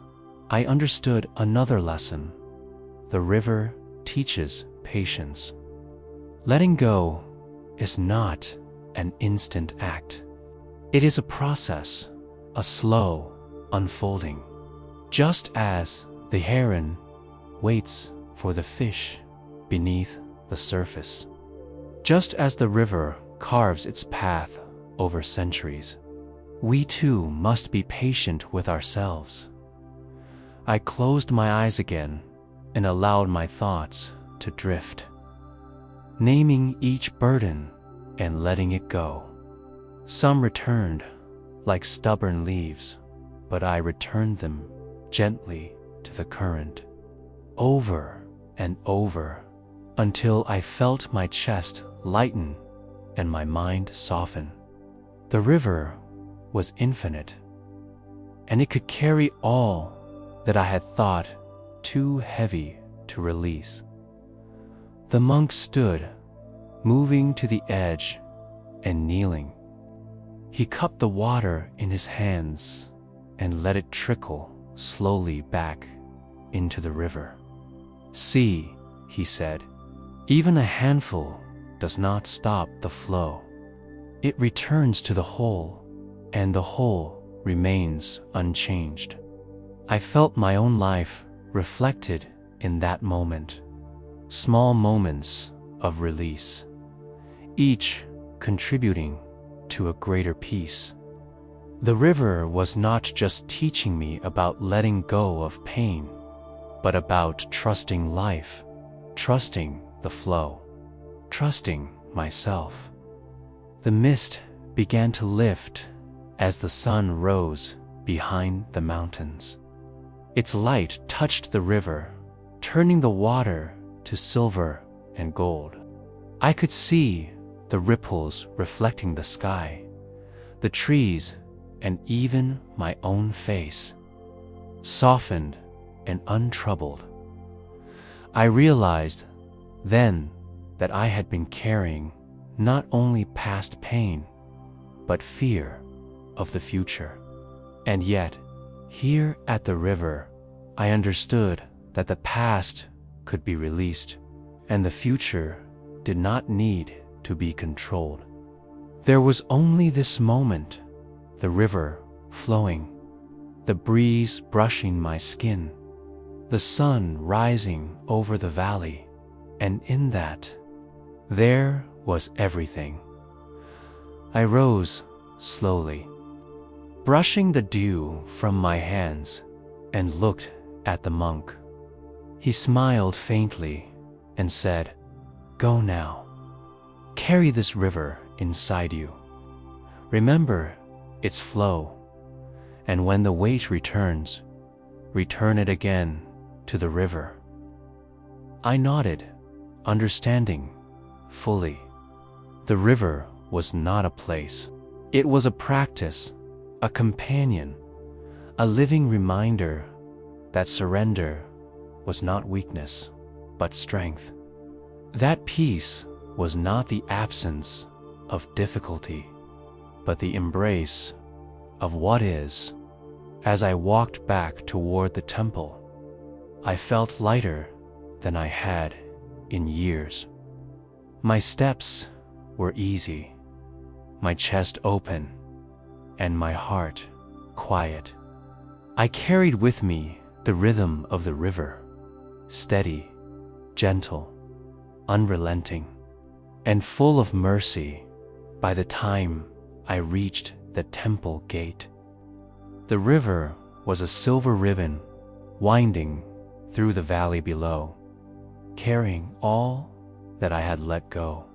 I understood another lesson. The river teaches patience. Letting go is not an instant act. It is a process, a slow unfolding. Just as the heron waits for the fish beneath the surface. Just as the river carves its path over centuries, we too must be patient with ourselves. I closed my eyes again and allowed my thoughts to drift, naming each burden and letting it go. Some returned like stubborn leaves, but I returned them gently to the current, over and over, until I felt my chest lighten and my mind soften. The river was infinite, and it could carry all that I had thought too heavy to release. The monk stood, moving to the edge and kneeling. He cupped the water in his hands and let it trickle slowly back into the river. "See," he said, "even a handful does not stop the flow. It returns to the whole, and the whole remains unchanged." I felt my own life reflected in that moment. Small moments of release, each contributing to a greater peace. The river was not just teaching me about letting go of pain, but about trusting life, trusting the flow, trusting myself. The mist began to lift as the sun rose behind the mountains. Its light touched the river, turning the water to silver and gold. I could see the ripples reflecting the sky, the trees, and even my own face, softened and untroubled. I realized then that I had been carrying not only past pain, but fear of the future. And yet, here at the river, I understood that the past could be released, and the future did not need to be controlled. There was only this moment, the river flowing, the breeze brushing my skin, the sun rising over the valley, and in that, there was everything. I rose slowly, brushing the dew from my hands, and looked at the monk. He smiled faintly and said, "Go now. Carry this river inside you. Remember its flow, and when the weight returns, return it again to the river." I nodded, understanding fully. The river was not a place. It was a practice, a companion, a living reminder that surrender was not weakness, but strength. That peace was not the absence of difficulty, but the embrace of what is. As I walked back toward the temple, I felt lighter than I had in years. My steps were easy, my chest open, and my heart quiet. I carried with me the rhythm of the river, steady, gentle, unrelenting, and full of mercy by the time I reached the temple gate. The river was a silver ribbon winding through the valley below, carrying all that I had let go,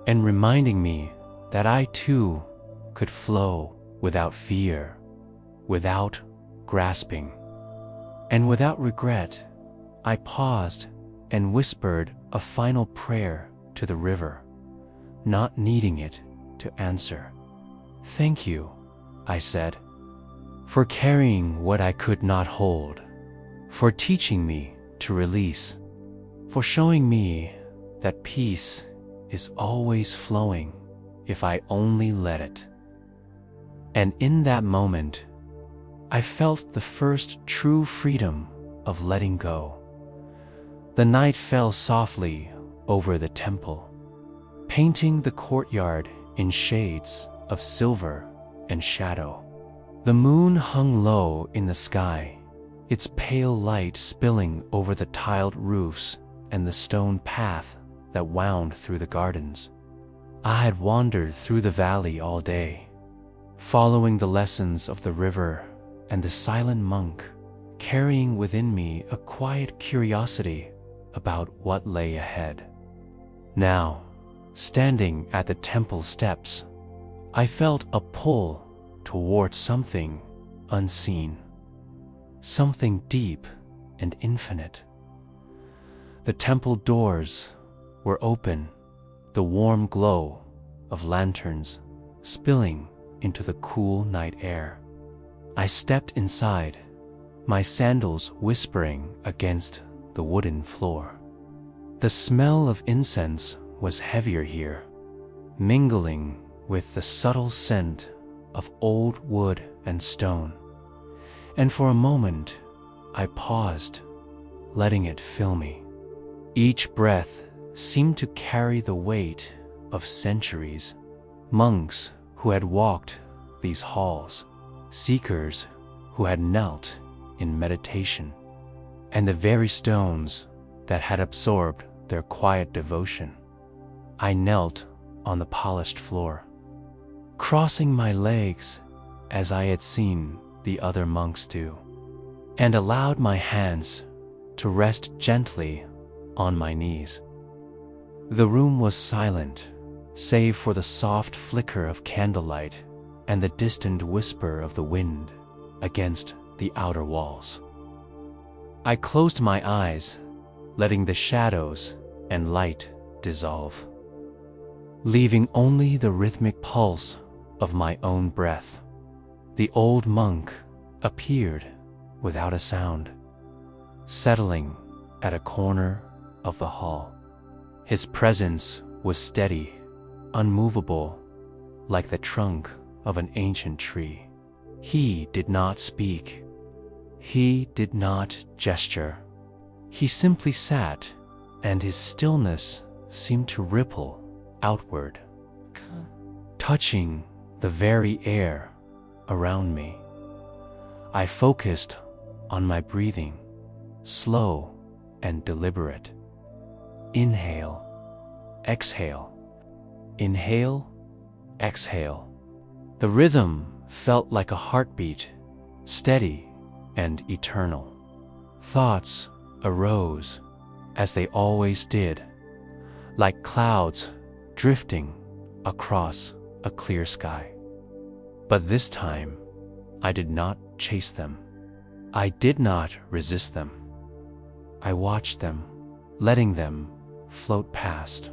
and reminding me that I too could flow without fear, without grasping, and without regret. I paused and whispered a final prayer to the river, not needing it to answer. "Thank you," I said, "for carrying what I could not hold, for teaching me to release, for showing me that peace is always flowing if I only let it." And in that moment, I felt the first true freedom of letting go. The night fell softly over the temple, painting the courtyard in shades of silver and shadow. The moon hung low in the sky, its pale light spilling over the tiled roofs and the stone path that wound through the gardens. I had wandered through the valley all day, following the lessons of the river and the silent monk, carrying within me a quiet curiosity about what lay ahead. Now, standing at the temple steps, I felt a pull toward something unseen, something deep and infinite. The temple doors were open, the warm glow of lanterns spilling into the cool night air. I stepped inside, my sandals whispering against the wooden floor. The smell of incense was heavier here, mingling with the subtle scent of old wood and stone. And for a moment, I paused, letting it fill me. Each breath seemed to carry the weight of centuries, monks who had walked these halls, seekers who had knelt in meditation, and the very stones that had absorbed their quiet devotion. I knelt on the polished floor, crossing my legs as I had seen the other monks do, and allowed my hands to rest gently on my knees. The room was silent, save for the soft flicker of candlelight and the distant whisper of the wind against the outer walls. I closed my eyes, letting the shadows and light dissolve, leaving only the rhythmic pulse of my own breath. The old monk appeared without a sound, settling at a corner of the hall. His presence was steady, unmovable, like the trunk of an ancient tree. He did not speak. He did not gesture. He simply sat, and his stillness seemed to ripple outward, touching the very air around me. I focused on my breathing, slow and deliberate. Inhale, exhale, inhale, exhale. The rhythm felt like a heartbeat, steady and eternal. Thoughts arose, as they always did, like clouds drifting across a clear sky. But this time, I did not chase them. I did not resist them. I watched them, letting them float past,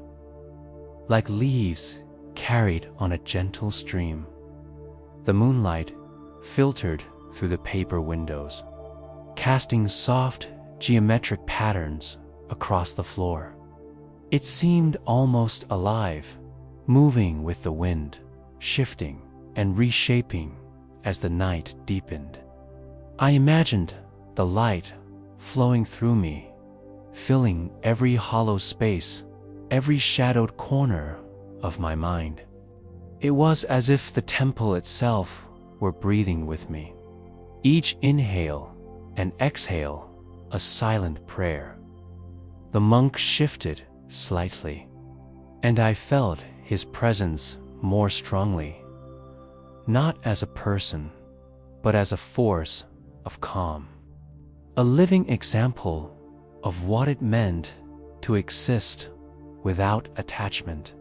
like leaves carried on a gentle stream. The moonlight filtered through the paper windows, casting soft, geometric patterns across the floor. It seemed almost alive, moving with the wind, shifting and reshaping as the night deepened. I imagined the light flowing through me, filling every hollow space, every shadowed corner of my mind. It was as if the temple itself were breathing with me. Each inhale and exhale, a silent prayer. The monk shifted slightly, and I felt his presence more strongly, not as a person, but as a force of calm, a living example of what it meant to exist without attachment.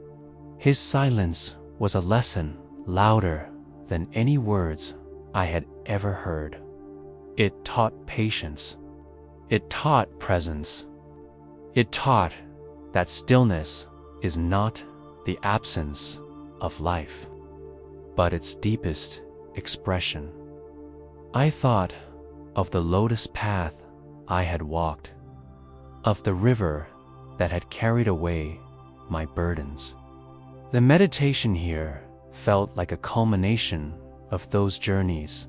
His silence was a lesson louder than any words I had ever heard. It taught patience. It taught presence. It taught that stillness is not the absence of life, but its deepest expression. I thought of the lotus path I had walked, of the river that had carried away my burdens. The meditation here felt like a culmination of those journeys,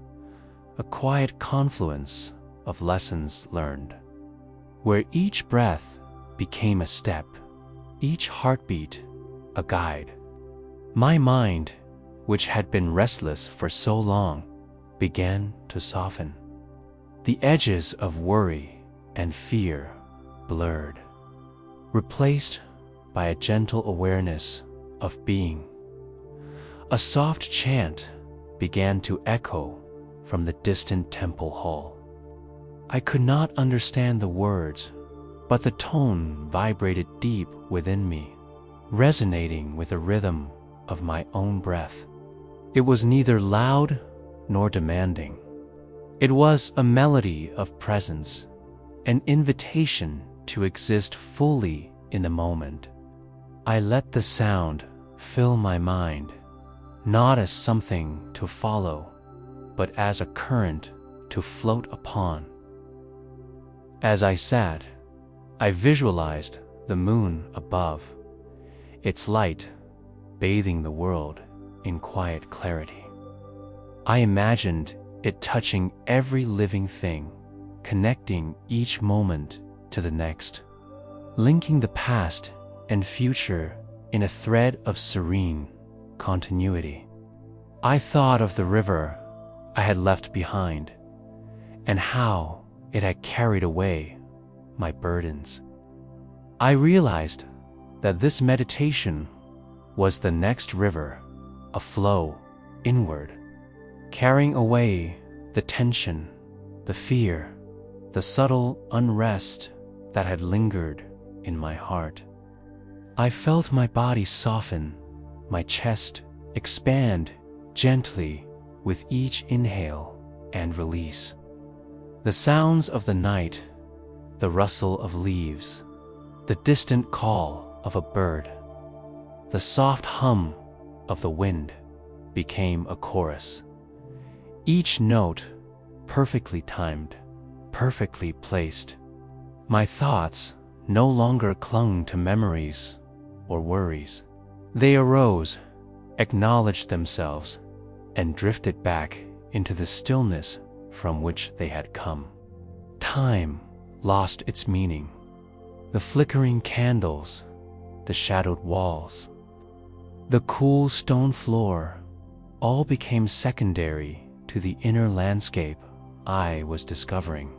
a quiet confluence of lessons learned, where each breath became a step, each heartbeat a guide. My mind, which had been restless for so long, began to soften. The edges of worry and fear blurred, replaced by a gentle awareness of being. A soft chant began to echo from the distant temple hall. I could not understand the words, but the tone vibrated deep within me, resonating with the rhythm of my own breath. It was neither loud nor demanding. It was a melody of presence, an invitation to exist fully in the moment. I let the sound fill my mind, not as something to follow, but as a current to float upon. As I sat, I visualized the moon above, its light bathing the world in quiet clarity. I imagined it touching every living thing, connecting each moment to the next, linking the past and future in a thread of serene continuity. I thought of the river I had left behind, and how it had carried away my burdens. I realized that this meditation was the next river, a flow inward, carrying away the tension, the fear, the subtle unrest that had lingered in my heart. I felt my body soften, my chest expand gently with each inhale and release. The sounds of the night, the rustle of leaves, the distant call of a bird, the soft hum of the wind became a chorus. Each note perfectly timed, perfectly placed. My thoughts no longer clung to memories or worries. They arose, acknowledged themselves, and drifted back into the stillness from which they had come. Time lost its meaning. The flickering candles, the shadowed walls, the cool stone floor, all became secondary to the inner landscape I was discovering.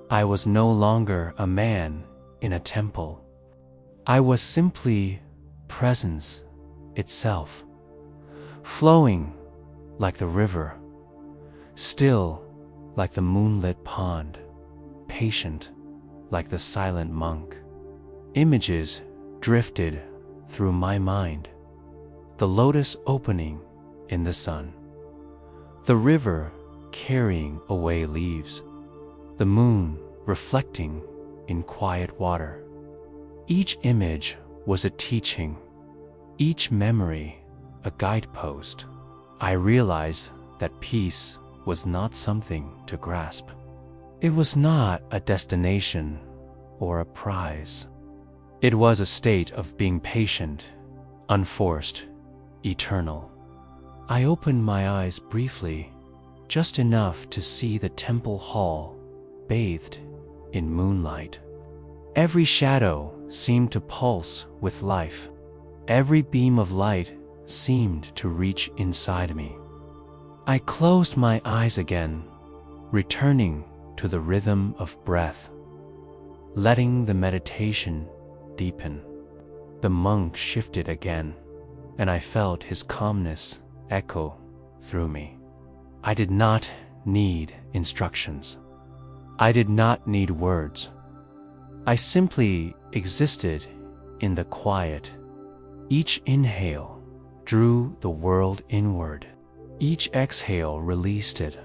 I was no longer a man in a temple. I was simply presence itself, flowing like the river, still like the moonlit pond, patient like the silent monk. Images drifted through my mind, the lotus opening in the sun, the river carrying away leaves, the moon reflecting in quiet water. Each image was a teaching, each memory a guidepost. I realized that peace was not something to grasp. It was not a destination or a prize. It was a state of being patient, unforced, eternal. I opened my eyes briefly, just enough to see the temple hall bathed in moonlight. Every shadow seemed to pulse with life. Every beam of light seemed to reach inside me. I closed my eyes again, returning to the rhythm of breath, letting the meditation deepen. The monk shifted again, and I felt his calmness echo through me. I did not need instructions. I did not need words. I simply existed in the quiet. Each inhale drew the world inward. Each exhale released it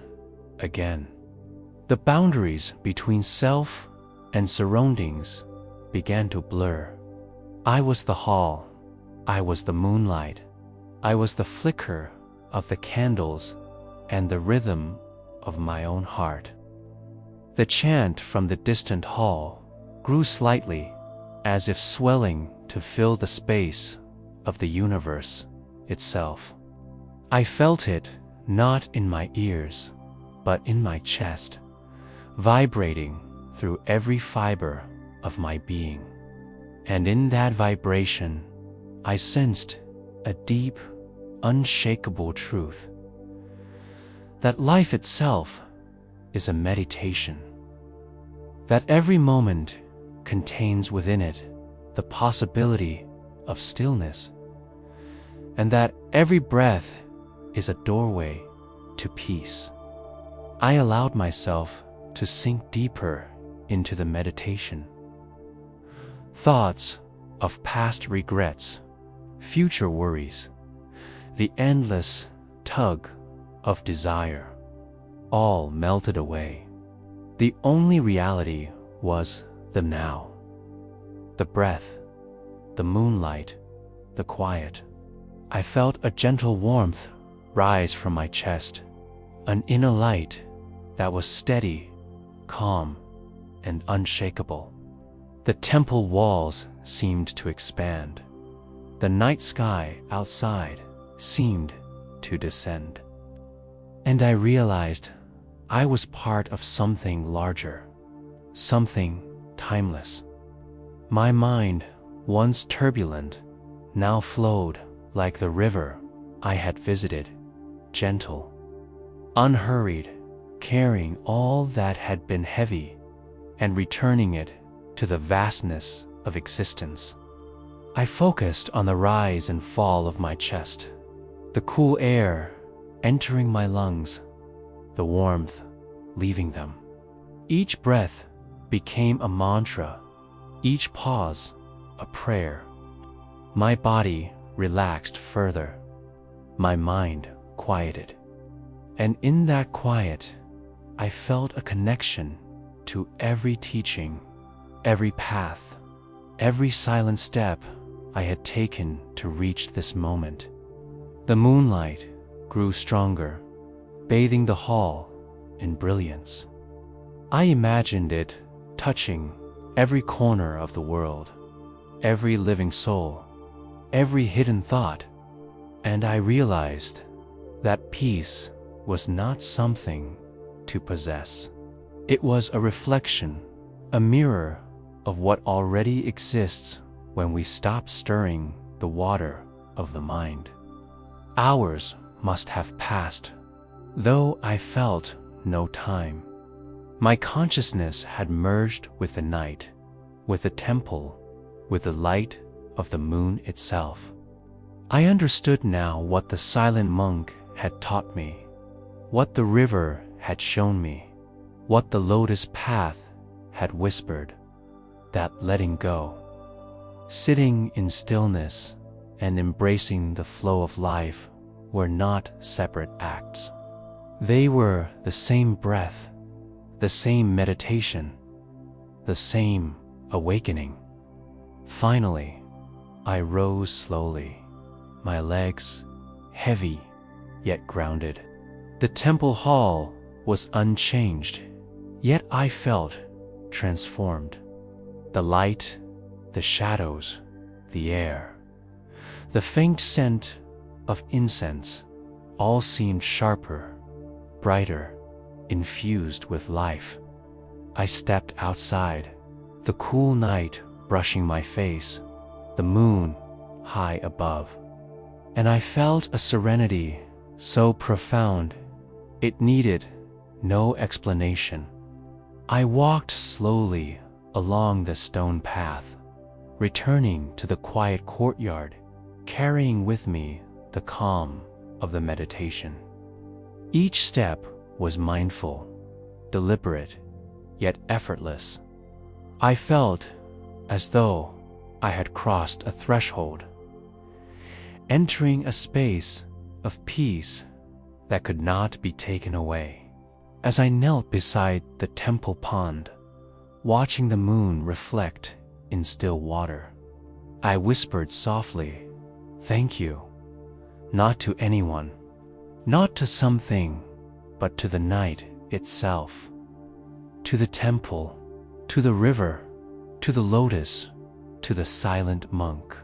again. The boundaries between self and surroundings began to blur. I was the hall. I was the moonlight. I was the flicker of the candles and the rhythm of my own heart. The chant from the distant hall grew slightly, as if swelling to fill the space of the universe itself. I felt it not in my ears, but in my chest, vibrating through every fiber of my being. And in that vibration, I sensed a deep, unshakable truth, that life itself is a meditation, that every moment contains within it the possibility of stillness, and that every breath is a doorway to peace. I allowed myself to sink deeper into the meditation. Thoughts of past regrets, future worries, the endless tug of desire, all melted away. The only reality was the now, the breath, the moonlight, the quiet. I felt a gentle warmth rise from my chest, an inner light that was steady, calm, and unshakable. The temple walls seemed to expand. The night sky outside seemed to descend. And I realized I was part of something larger, something timeless. My mind, once turbulent, now flowed like the river I had visited, gentle, unhurried, carrying all that had been heavy and returning it to the vastness of existence. I focused on the rise and fall of my chest, the cool air entering my lungs, the warmth leaving them. Each breath became a mantra, each pause a prayer. My body relaxed further, my mind quieted. And in that quiet, I felt a connection to every teaching, every path, every silent step I had taken to reach this moment. The moonlight grew stronger, bathing the hall in brilliance. I imagined it touching every corner of the world, every living soul, every hidden thought, and I realized that peace was not something to possess. It was a reflection, a mirror of what already exists when we stop stirring the water of the mind. Hours must have passed, though I felt no time. My consciousness had merged with the night, with the temple, with the light of the moon itself. I understood now what the silent monk had taught me, what the river had shown me, what the lotus path had whispered, that letting go, sitting in stillness and embracing the flow of life were not separate acts. They were the same breath, the same meditation, the same awakening. Finally, I rose slowly, my legs heavy yet grounded. The temple hall was unchanged, yet I felt transformed. The light, the shadows, the air, the faint scent of incense, all seemed sharper, brighter, infused with life. I stepped outside, the cool night brushing my face, the moon high above, and I felt a serenity so profound it needed no explanation. I walked slowly along the stone path, returning to the quiet courtyard, carrying with me the calm of the meditation. Each step was mindful, deliberate, yet effortless. I felt as though I had crossed a threshold, entering a space of peace that could not be taken away. As I knelt beside the temple pond, watching the moon reflect in still water, I whispered softly, "Thank you," not to anyone, not to something, but to the night itself, to the temple, to the river, to the lotus, to the silent monk,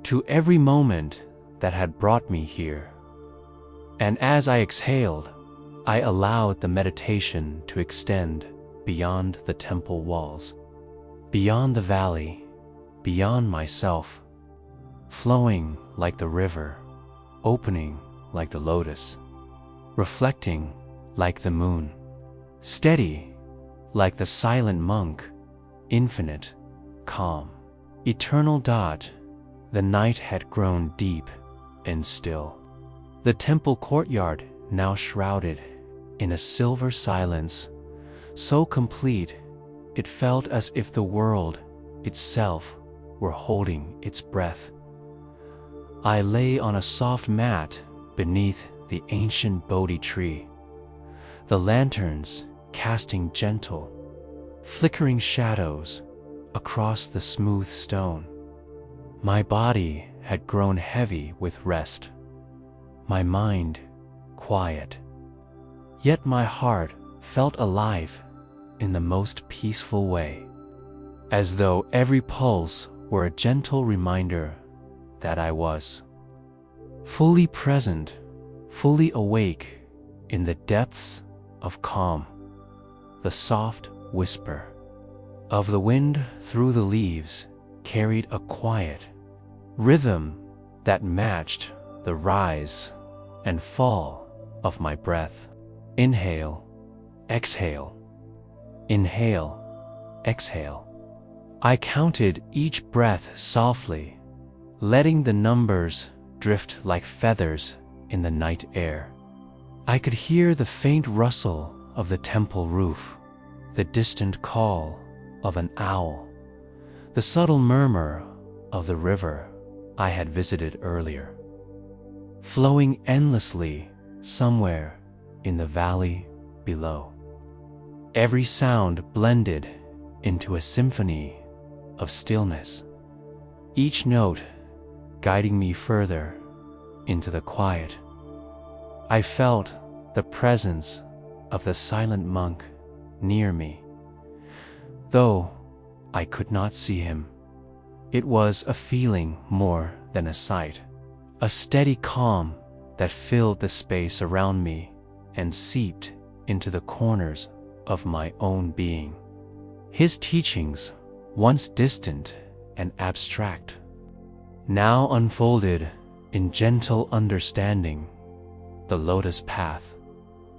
to every moment that had brought me here. And as I exhaled, I allowed the meditation to extend beyond the temple walls, beyond the valley, beyond myself, flowing like the river, opening like the lotus, reflecting like the moon, steady like the silent monk, infinite, calm, eternal. The night had grown deep and still. The temple courtyard now shrouded in a silver silence, so complete it felt as if the world itself were holding its breath. I lay on a soft mat beneath the ancient Bodhi tree, the lanterns casting gentle, flickering shadows across the smooth stone. My body had grown heavy with rest, my mind quiet. Yet my heart felt alive, in the most peaceful way, as though every pulse were a gentle reminder that I was fully present, fully awake in the depths of calm. The soft whisper of the wind through the leaves carried a quiet rhythm that matched the rise and fall of my breath. Inhale, exhale, inhale, exhale. I counted each breath softly, letting the numbers drift like feathers in the night air. I could hear the faint rustle of the temple roof, the distant call of an owl, the subtle murmur of the river I had visited earlier, flowing endlessly somewhere in the valley below. Every sound blended into a symphony of stillness, each note guiding me further into the quiet. I felt the presence of the silent monk near me, though I could not see him. It was a feeling more than a sight, a steady calm that filled the space around me and seeped into the corners of my own being. His teachings, once distant and abstract, now unfolded in gentle understanding. The lotus path,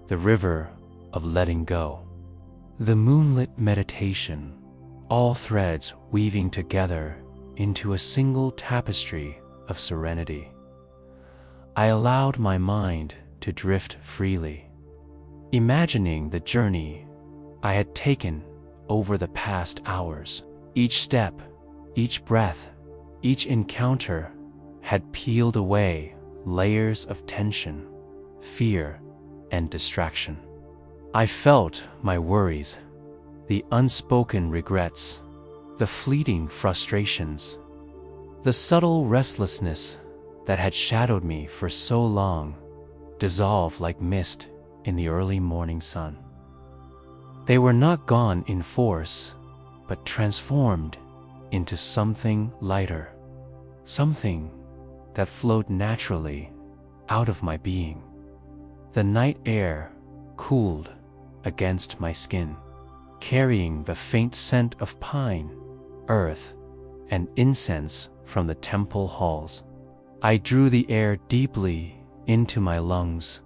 the river of letting go, the moonlit meditation, all threads weaving together into a single tapestry of serenity. I allowed my mind to drift freely, imagining the journey I had taken over the past hours. Each step, each breath, each encounter had peeled away layers of tension, fear, and distraction. I felt my worries, the unspoken regrets, the fleeting frustrations, the subtle restlessness that had shadowed me for so long dissolve like mist in the early morning sun. They were not gone in force, but transformed into something lighter, something that flowed naturally out of my being. The night air cooled against my skin, carrying the faint scent of pine, earth, and incense from the temple halls. I drew the air deeply into my lungs,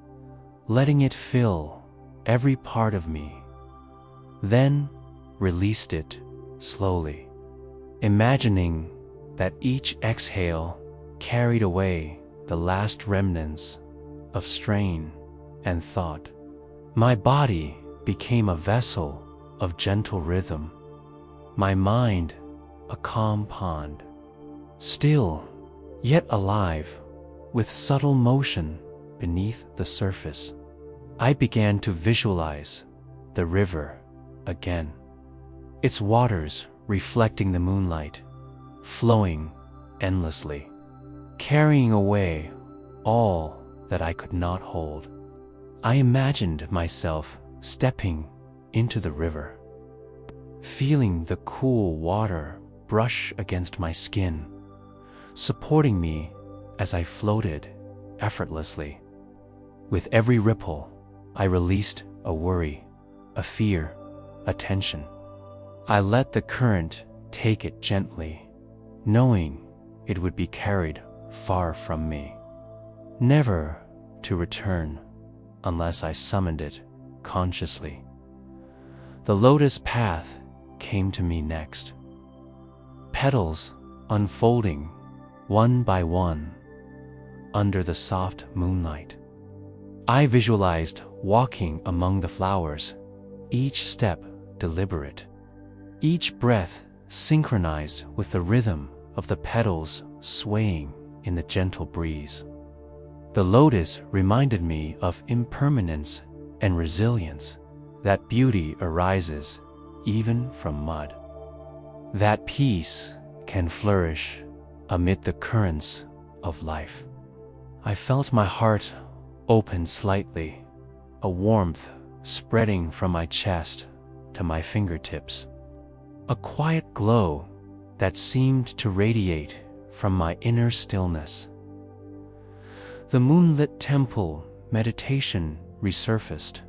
letting it fill every part of me, then released it slowly, imagining that each exhale carried away the last remnants of strain and thought. My body became a vessel of gentle rhythm, my mind a calm pond, still yet alive with subtle motion beneath the surface. I began to visualize the river again, its waters reflecting the moonlight, flowing endlessly, carrying away all that I could not hold. I imagined myself stepping into the river, feeling the cool water brush against my skin, supporting me as I floated effortlessly. With every ripple, I released a worry, a fear, a tension. I let the current take it gently, knowing it would be carried far from me, never to return unless I summoned it consciously. The lotus path came to me next, petals unfolding one by one under the soft moonlight. I visualized walking among the flowers, each step deliberate, each breath synchronized with the rhythm of the petals swaying in the gentle breeze. The lotus reminded me of impermanence and resilience, that beauty arises even from mud, that peace can flourish amid the currents of life. I felt my heart open slightly, a warmth spreading from my chest to my fingertips. A quiet glow that seemed to radiate from my inner stillness. The moonlit temple meditation resurfaced,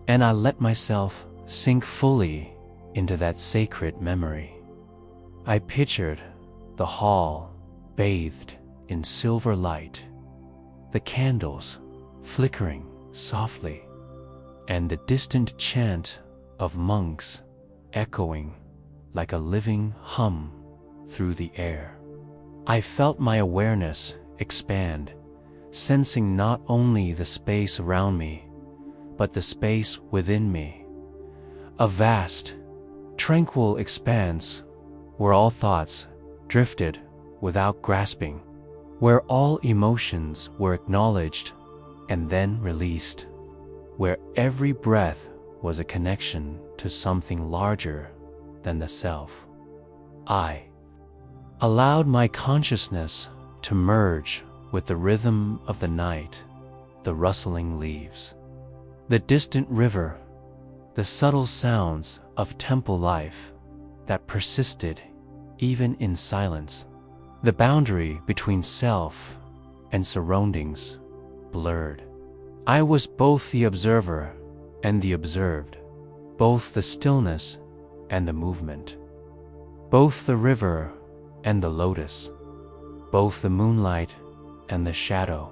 and I let myself sink fully into that sacred memory. I pictured the hall bathed in silver light, the candles flickering softly, and the distant chant of monks echoing like a living hum through the air. I felt my awareness expand, sensing not only the space around me, but the space within me. A vast, tranquil expanse where all thoughts drifted without grasping, where all emotions were acknowledged and then released, where every breath was a connection to something larger than the self. I allowed my consciousness to merge with the rhythm of the night, the rustling leaves, the distant river, the subtle sounds of temple life that persisted even in silence. The boundary between self and surroundings blurred. I was both the observer and the observed, both the stillness and the movement, both the river and the lotus, both the moonlight and the shadow.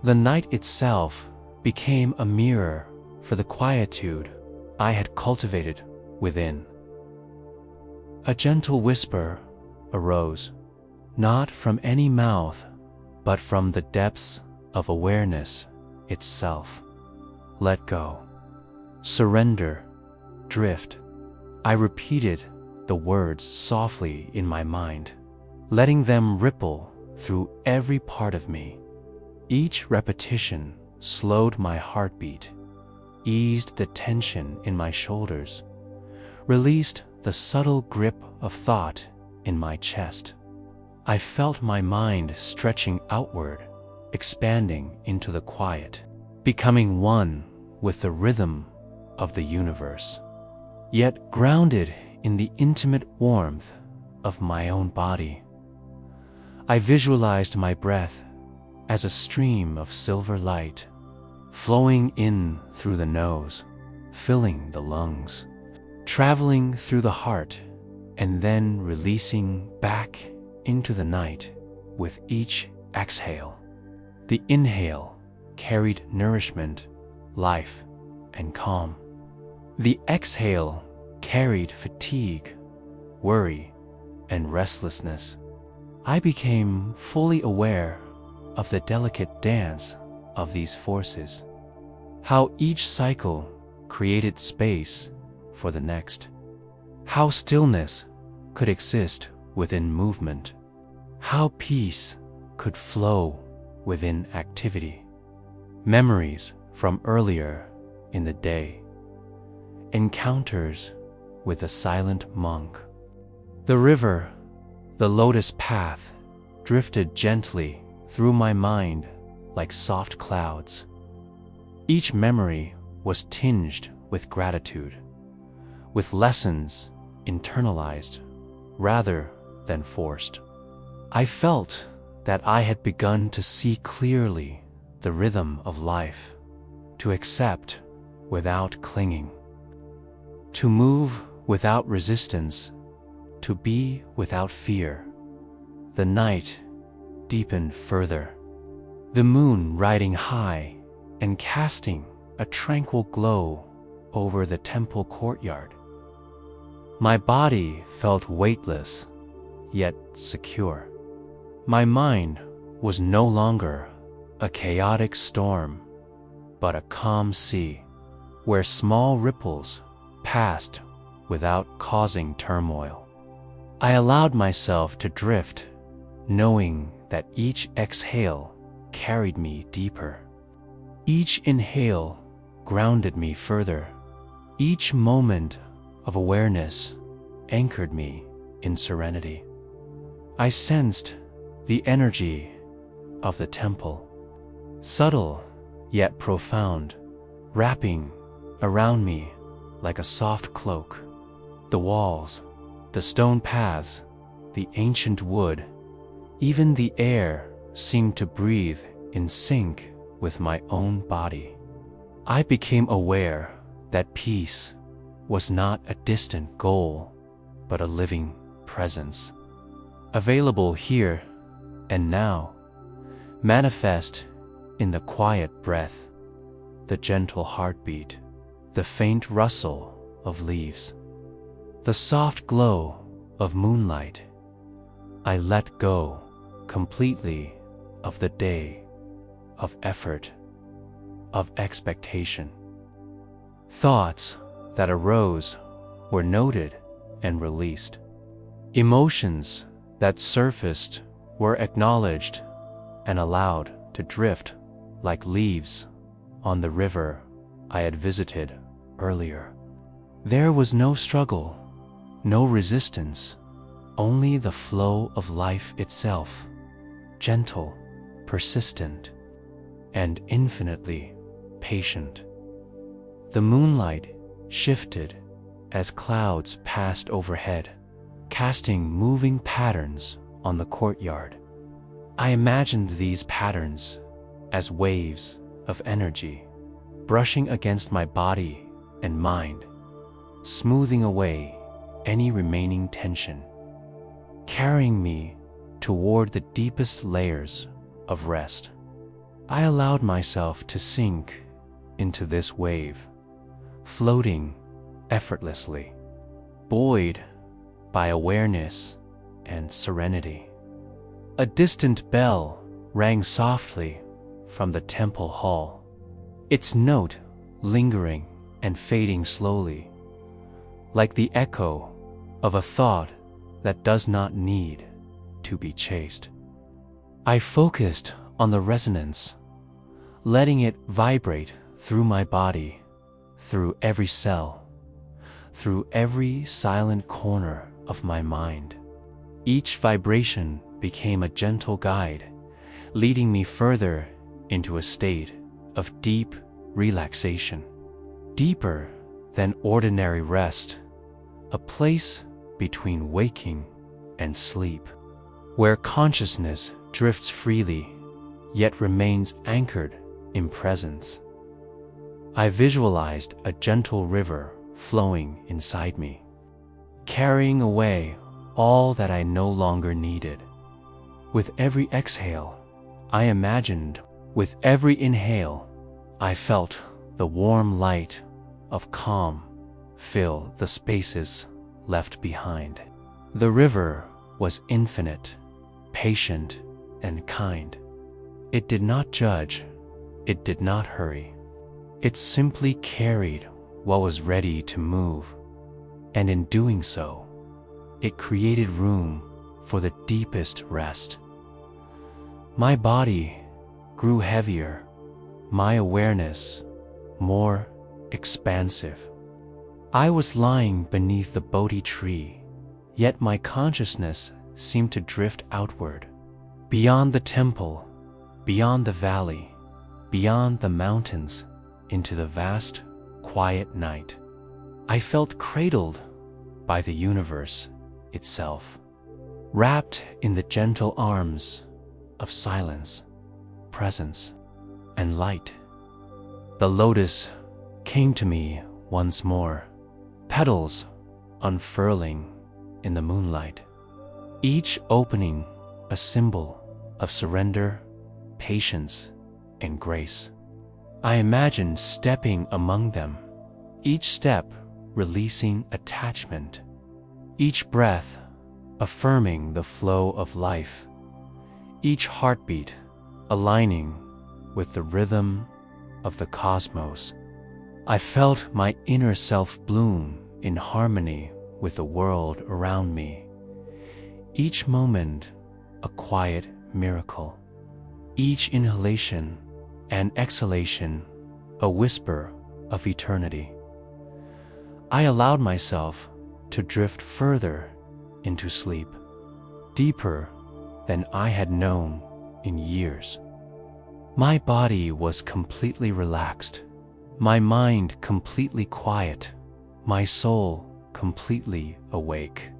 The night itself became a mirror for the quietude I had cultivated within. A gentle whisper arose, not from any mouth, but from the depths of awareness itself. Let go. Surrender. Drift. I repeated the words softly in my mind, letting them ripple through every part of me. Each repetition slowed my heartbeat, eased the tension in my shoulders, released the subtle grip of thought in my chest. I felt my mind stretching outward, expanding into the quiet, becoming one with the rhythm of the universe, yet grounded in the intimate warmth of my own body. I visualized my breath as a stream of silver light, flowing in through the nose, filling the lungs, traveling through the heart, and then releasing back into the night with each exhale. The inhale carried nourishment, life, and calm. The exhale carried fatigue, worry, and restlessness. I became fully aware of the delicate dance of these forces, how each cycle created space for the next, how stillness could exist within movement, how peace could flow within activity. Memories from earlier in the day, encounters with a silent monk. The river, the lotus path, drifted gently through my mind like soft clouds. Each memory was tinged with gratitude, with lessons internalized rather than forced. I felt that I had begun to see clearly the rhythm of life, to accept without clinging, to move without resistance, to be without fear. The night deepened further, the moon riding high and casting a tranquil glow over the temple courtyard. My body felt weightless, yet secure. My mind was no longer a chaotic storm, but a calm sea, where small ripples passed without causing turmoil. I allowed myself to drift, knowing that each exhale carried me deeper. Each inhale grounded me further. Each moment of awareness anchored me in serenity. I sensed the energy of the temple, subtle yet profound, wrapping around me like a soft cloak. The walls, the stone paths, the ancient wood, even the air seemed to breathe in sync with my own body. I became aware that peace was not a distant goal, but a living presence, available here and now, manifest in the quiet breath, the gentle heartbeat, the faint rustle of leaves, the soft glow of moonlight. I let go completely of the day, of effort, of expectation. Thoughts that arose were noted and released. Emotions that surfaced were acknowledged and allowed to drift like leaves on the river I had visited earlier. There was no struggle, no resistance, only the flow of life itself, gentle, persistent, and infinitely patient. The moonlight shifted as clouds passed overhead, casting moving patterns on the courtyard. I imagined these patterns as waves of energy, brushing against my body and mind, smoothing away any remaining tension, carrying me toward the deepest layers of rest. I allowed myself to sink into this wave, floating effortlessly, buoyed by awareness and serenity. A distant bell rang softly from the temple hall, its note lingering and fading slowly, like the echo of a thought that does not need to be chased. I focused on the resonance, letting it vibrate through my body, through every cell, through every silent corner of my mind. Each vibration became a gentle guide, leading me further into a state of deep relaxation, deeper than ordinary rest, a place between waking and sleep, where consciousness drifts freely, yet remains anchored in presence. I visualized a gentle river flowing inside me, carrying away all that I no longer needed. With every exhale, I imagined. With every inhale, I felt the warm light of calm fill the spaces left behind. The river was infinite, patient, and kind. It did not judge, it did not hurry. It simply carried what was ready to move, and in doing so, it created room for the deepest rest. My body grew heavier, my awareness more expansive. I was lying beneath the Bodhi tree, yet my consciousness seemed to drift outward, beyond the temple, beyond the valley, beyond the mountains, into the vast, quiet night. I felt cradled by the universe itself, wrapped in the gentle arms of silence, presence, and light. The lotus came to me once more, petals unfurling in the moonlight, each opening a symbol of surrender, patience, and grace. I imagined stepping among them, each step releasing attachment, each breath affirming the flow of life, each heartbeat aligning with the rhythm of the cosmos. I felt my inner self bloom in harmony with the world around me, each moment a quiet miracle, each inhalation and exhalation a whisper of eternity. I allowed myself to drift further into sleep, deeper than I had known in years. My body was completely relaxed, my mind completely quiet, my soul completely awake.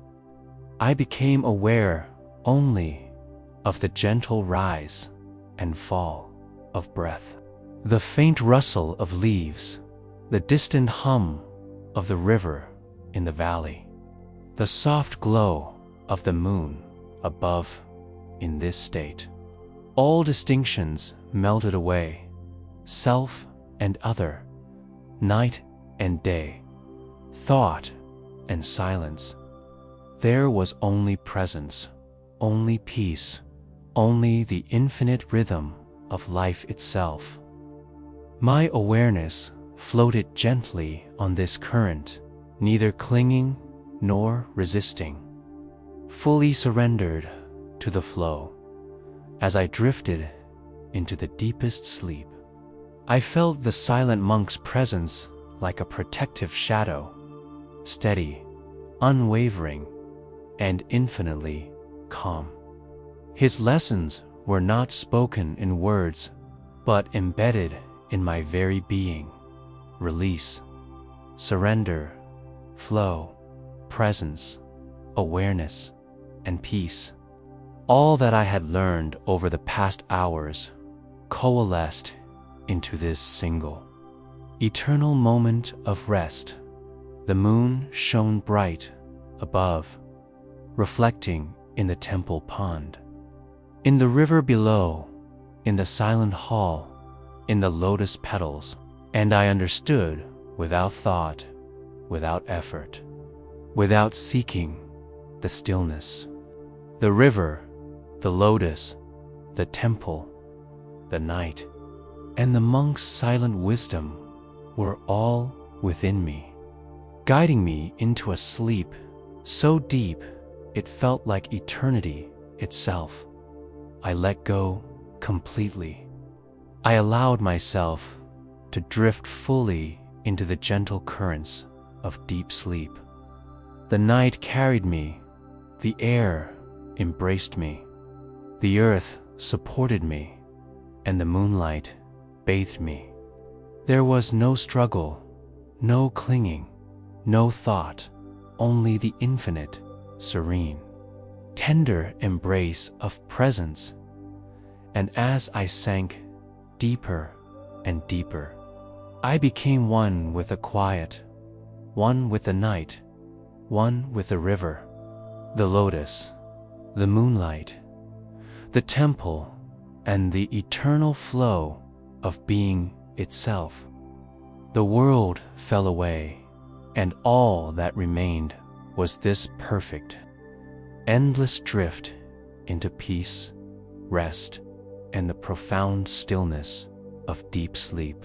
I became aware only of the gentle rise and fall of breath, the faint rustle of leaves, the distant hum of the river in the valley, the soft glow of the moon above. In this state, all distinctions melted away, self and other, night and day, thought and silence. There was only presence, only peace, only the infinite rhythm of life itself. My awareness floated gently on this current, neither clinging nor resisting, fully surrendered to the flow. As I drifted into the deepest sleep, I felt the silent monk's presence like a protective shadow, steady, unwavering, and infinitely calm. His lessons were not spoken in words, but embedded in my very being. Release, surrender, flow, presence, awareness, and peace. All that I had learned over the past hours coalesced into this single, eternal moment of rest. The moon shone bright above, reflecting in the temple pond, in the river below, in the silent hall, in the lotus petals, and I understood without thought, without effort, without seeking, the stillness, the river, the lotus, the temple, the night, and the monk's silent wisdom were all within me, guiding me into a sleep so deep it felt like eternity itself. I let go completely. I allowed myself to drift fully into the gentle currents of deep sleep. The night carried me, the air embraced me, the earth supported me, and the moonlight bathed me. There was no struggle, no clinging, no thought, only the infinite, serene, tender embrace of presence. And as I sank deeper and deeper, I became one with the quiet, one with the night, one with the river, the lotus, the moonlight, the temple, and the eternal flow of being itself. The world fell away, and all that remained was this perfect, endless drift into peace, rest, and the profound stillness of deep sleep.